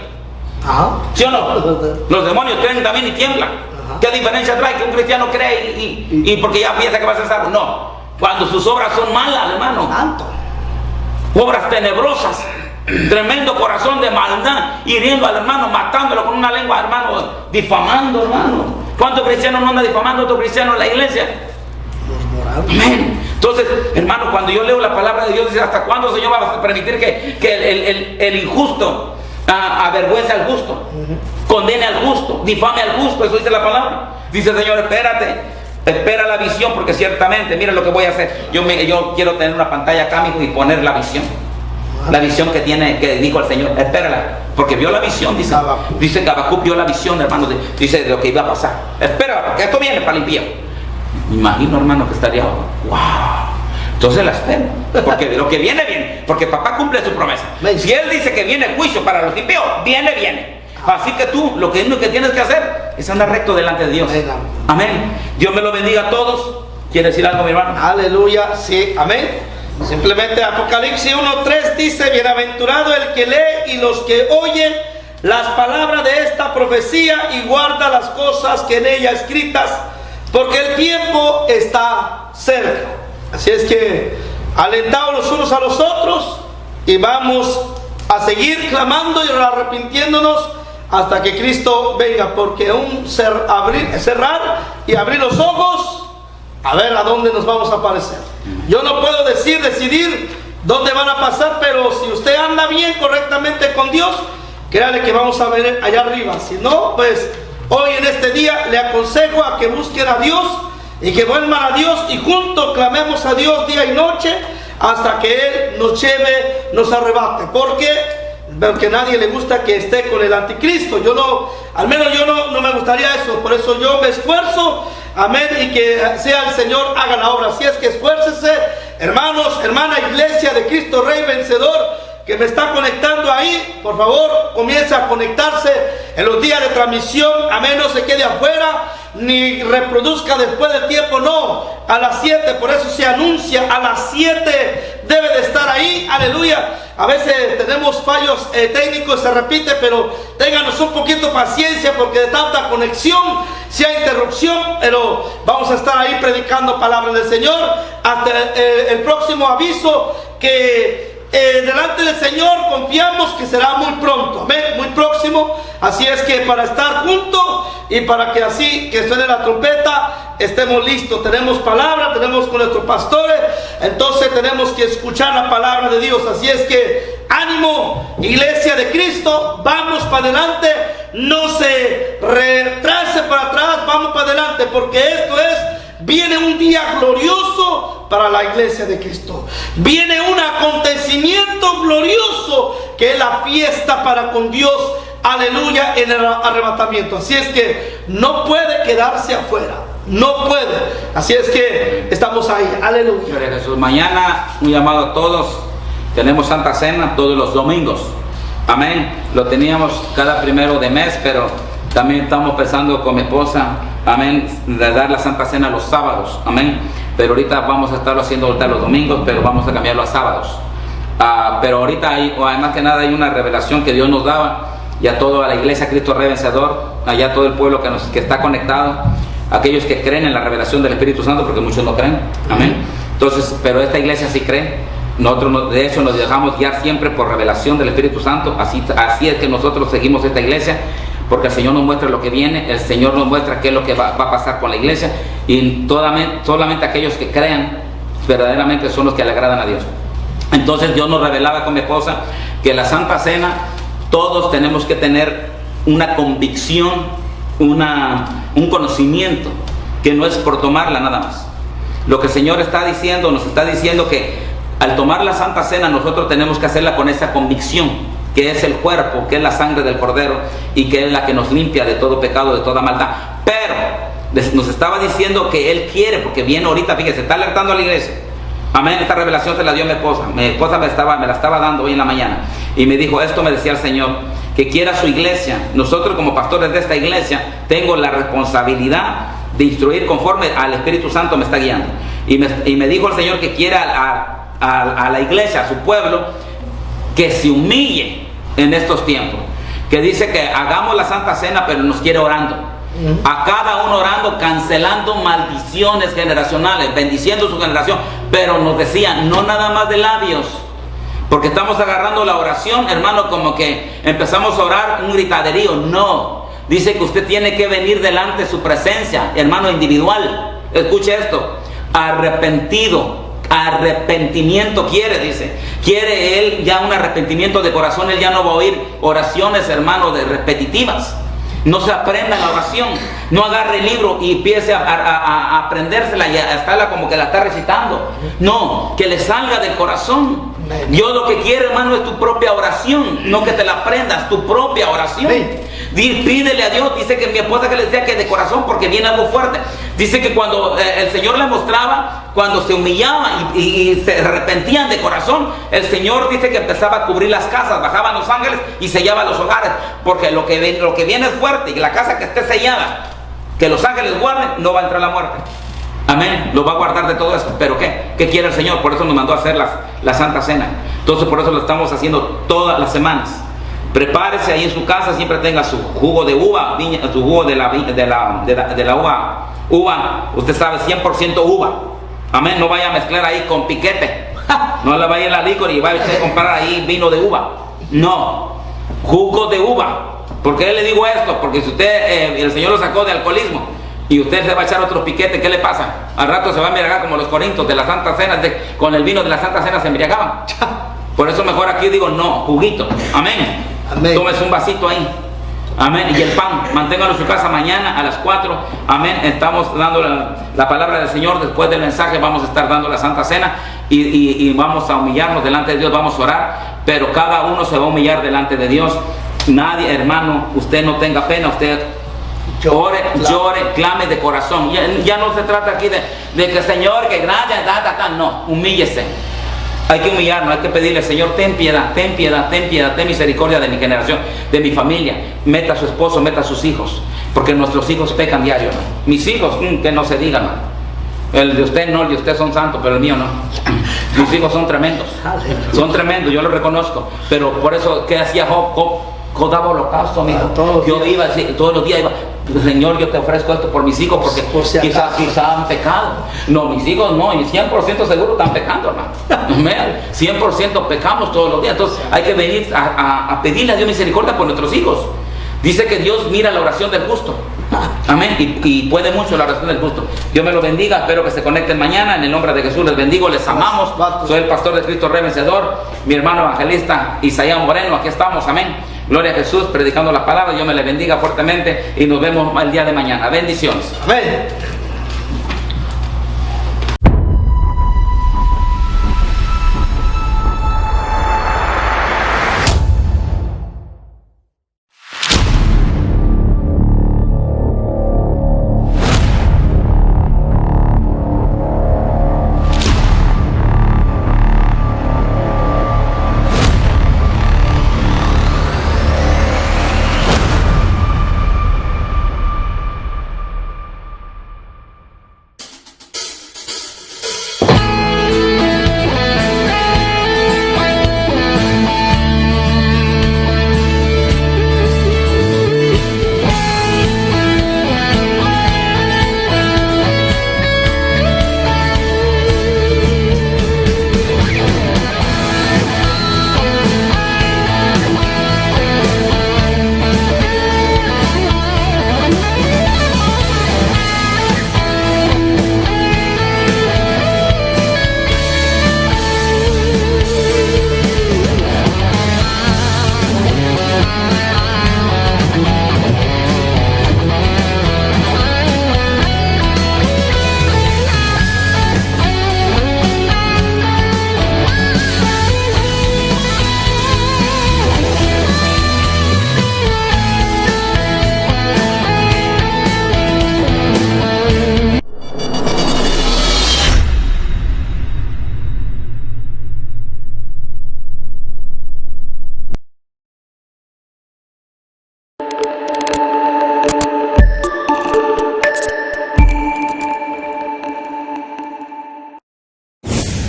¿Sí o no? Los demonios creen también y tiemblan. ¿Qué diferencia trae que un cristiano cree y porque ya piensa que va a ser salvo? No. Cuando sus obras son malas, hermano. Obras tenebrosas. Tremendo corazón de maldad, hiriendo al hermano, matándolo con una lengua, hermano, difamando, hermano. ¿Cuántos cristianos no andan difamando a otro cristiano en la iglesia? Amén. Entonces, hermano, cuando yo leo la palabra de Dios, dice: ¿hasta cuándo, Señor, va a permitir que el injusto avergüence al justo, condene al justo, difame al justo? Eso dice la palabra. Dice el Señor: espérate, espera la visión, porque ciertamente, mira lo que voy a hacer. Yo quiero tener una pantalla acá, mijo, y poner la visión. La visión que dijo el Señor, espérala, porque vio la visión, dice que Habacuc vio la visión, hermano, dice de lo que iba a pasar. Espera, que esto viene para el impío. Me imagino, hermano, que estaría, wow. Entonces la espero, porque de lo que viene, viene, porque papá cumple su promesa. Si él dice que viene juicio para los impíos, viene. Así que tú, lo que tienes que hacer es andar recto delante de Dios. Amén. Dios me lo bendiga a todos. ¿Quiere decir algo, mi hermano? Aleluya, sí, amén. Simplemente Apocalipsis 1:3 dice: bienaventurado el que lee y los que oyen las palabras de esta profecía y guarda las cosas que en ella escritas, porque el tiempo está cerca. Así es que alentados los unos a los otros y vamos a seguir clamando y arrepintiéndonos hasta que Cristo venga, porque cerrar y abrir los ojos a ver a dónde nos vamos a aparecer. Yo no puedo decidir dónde van a pasar, pero si usted anda bien, correctamente con Dios, créale que vamos a ver allá arriba. Si no, pues hoy en este día le aconsejo a que busquen a Dios y que vuelvan a Dios y juntos clamemos a Dios día y noche hasta que Él nos lleve, nos arrebate. Porque a nadie le gusta que esté con el anticristo. Al menos yo no me gustaría eso. Por eso yo me esfuerzo, amén, y que sea el Señor haga la obra. Así es que esfuércese, hermanos, hermana, iglesia de Cristo Rey Vencedor, que me está conectando ahí, por favor, comience a conectarse en los días de transmisión. Amén, no se quede afuera, ni reproduzca después del tiempo, no, a las 7, por eso se anuncia, a las 7 debe de estar ahí, aleluya. A veces tenemos fallos técnicos, se repite, pero ténganos un poquito paciencia, porque de tanta conexión, si hay interrupción, pero vamos a estar ahí predicando palabras del Señor hasta el próximo aviso que delante del Señor confiamos que será muy pronto, amén, muy próximo. Así es que para estar juntos y para que así que suene la trompeta estemos listos, tenemos palabra, tenemos con nuestros pastores, entonces tenemos que escuchar la palabra de Dios. Así es que ánimo, iglesia de Cristo, vamos para adelante, no se retrase para atrás, vamos para adelante, porque viene un día glorioso para la iglesia de Cristo. Viene un acontecimiento glorioso que es la fiesta para con Dios. Aleluya, en el arrebatamiento. Así es que no puede quedarse afuera. No puede. Así es que estamos ahí. Aleluya. Gloria a Jesús. Mañana un llamado a todos. Tenemos Santa Cena todos los domingos. Amén. Lo teníamos cada primero de mes, pero también estamos pensando con mi esposa, amén, de dar la Santa Cena los sábados, amén. Pero ahorita vamos a estarlo haciendo ahorita los domingos, pero vamos a cambiarlo a sábados. Pero ahorita más que nada hay una revelación que Dios nos daba, y a toda la iglesia Cristo Rey Vencedor, allá todo el pueblo que está conectado, aquellos que creen en la revelación del Espíritu Santo, porque muchos no creen, amén. Entonces, pero esta iglesia sí cree. Nosotros de hecho nos dejamos guiar siempre por revelación del Espíritu Santo. Así es que nosotros seguimos esta iglesia, porque el Señor nos muestra lo que viene, el Señor nos muestra qué es lo que va a pasar con la iglesia, y solamente aquellos que crean verdaderamente son los que le agradan a Dios. Entonces Dios nos revelaba con mi esposa que la Santa Cena, todos tenemos que tener una convicción, un conocimiento, que no es por tomarla nada más. Lo que el Señor está diciendo, nos está diciendo que al tomar la Santa Cena nosotros tenemos que hacerla con esa convicción, que es el cuerpo, que es la sangre del Cordero, y que es la que nos limpia de todo pecado, de toda maldad. Pero nos estaba diciendo que Él quiere, porque viene ahorita, fíjese, está alertando a la iglesia. Amén. Esta revelación se la dio mi esposa. Mi esposa me la estaba dando hoy en la mañana, y me dijo, esto me decía el Señor, que quiera su iglesia. Nosotros como pastores de esta iglesia tengo la responsabilidad de instruir conforme al Espíritu Santo me está guiando. Y me dijo el Señor que quiera a la iglesia, a su pueblo, que se humille en estos tiempos. Que dice que hagamos la Santa Cena, pero nos quiere orando. A cada uno orando, cancelando maldiciones generacionales, bendiciendo su generación. Pero nos decía, no nada más de labios, porque estamos agarrando la oración, hermano, como que empezamos a orar un gritaderío. No, dice que usted tiene que venir delante de su presencia, hermano, individual. Escuche esto, arrepentimiento quiere, dice. Quiere él ya un arrepentimiento de corazón. Él ya no va a oír oraciones, hermano, de repetitivas. No se aprenda la oración, no agarre el libro y empiece a aprendérsela y a estarla como que la está recitando. No, que le salga del corazón. Dios lo que quiere, hermano, es tu propia oración, no que te la aprendas, tu propia oración. Pídele a Dios. Dice que mi esposa que le decía que de corazón, porque viene algo fuerte. Dice que cuando el Señor le mostraba, cuando se humillaban y se arrepentían de corazón, el Señor dice que empezaba a cubrir las casas, bajaban los ángeles y sellaban los hogares, porque lo que viene es fuerte, y la casa que esté sellada, que los ángeles guarden, no va a entrar la muerte. Amén, lo va a guardar de todo eso. ¿Pero qué? ¿Qué quiere el Señor? Por eso nos mandó a hacer la Santa Cena. Entonces por eso lo estamos haciendo todas las semanas. Prepárese ahí en su casa, siempre tenga su jugo de uva, su jugo de la uva, usted sabe, 100% uva. Amén, no vaya a mezclar ahí con piquete. No le vaya a la licor y vaya usted a comprar ahí vino de uva. No, jugo de uva. ¿Por qué le digo esto? Porque si usted, el Señor lo sacó de alcoholismo y usted se va a echar otro piquete, ¿qué le pasa? Al rato se va a embriagar como los corintios de la Santa Cena, con el vino de la Santa Cena se embriagaban. Por eso mejor aquí digo, no, juguito. Amén. Amén. Tómese un vasito ahí. Amén. Y el pan, manténgalo en su casa mañana a las 4. Amén. Estamos dando la palabra del Señor. Después del mensaje vamos a estar dando la Santa Cena y vamos a humillarnos delante de Dios, vamos a orar, pero cada uno se va a humillar delante de Dios. Nadie, hermano, usted no tenga pena, usted llore, clame de corazón. Ya no se trata aquí de que Señor, que gracias, no, humíllese. Hay que humillarnos, hay que pedirle, Señor, ten piedad, ten misericordia de mi generación, de mi familia. Meta a su esposo, meta a sus hijos, porque nuestros hijos pecan diario, ¿no? Mis hijos, que no se digan, ¿no? El de usted no, el de usted son santos, pero el mío no. Mis hijos son tremendos, yo lo reconozco. Pero por eso, ¿qué hacía Job? Job daba holocausto, amigo. Yo iba todos los días, Señor, yo te ofrezco esto por mis hijos, porque quizás han pecado. No, mis hijos no, y 100% seguro están pecando, hermano. 100% pecamos todos los días. Entonces hay que venir a pedirle a Dios misericordia por nuestros hijos. Dice que Dios mira la oración del justo. Amén. Y puede mucho la oración del justo. Dios me lo bendiga. Espero que se conecten mañana. En el nombre de Jesús les bendigo, les amamos. Soy el pastor de Cristo Rey Vencedor, mi hermano evangelista Isaías Moreno. Aquí estamos. Amén. Gloria a Jesús, predicando la palabra. Dios me le bendiga fuertemente y nos vemos el día de mañana. Bendiciones. Amén.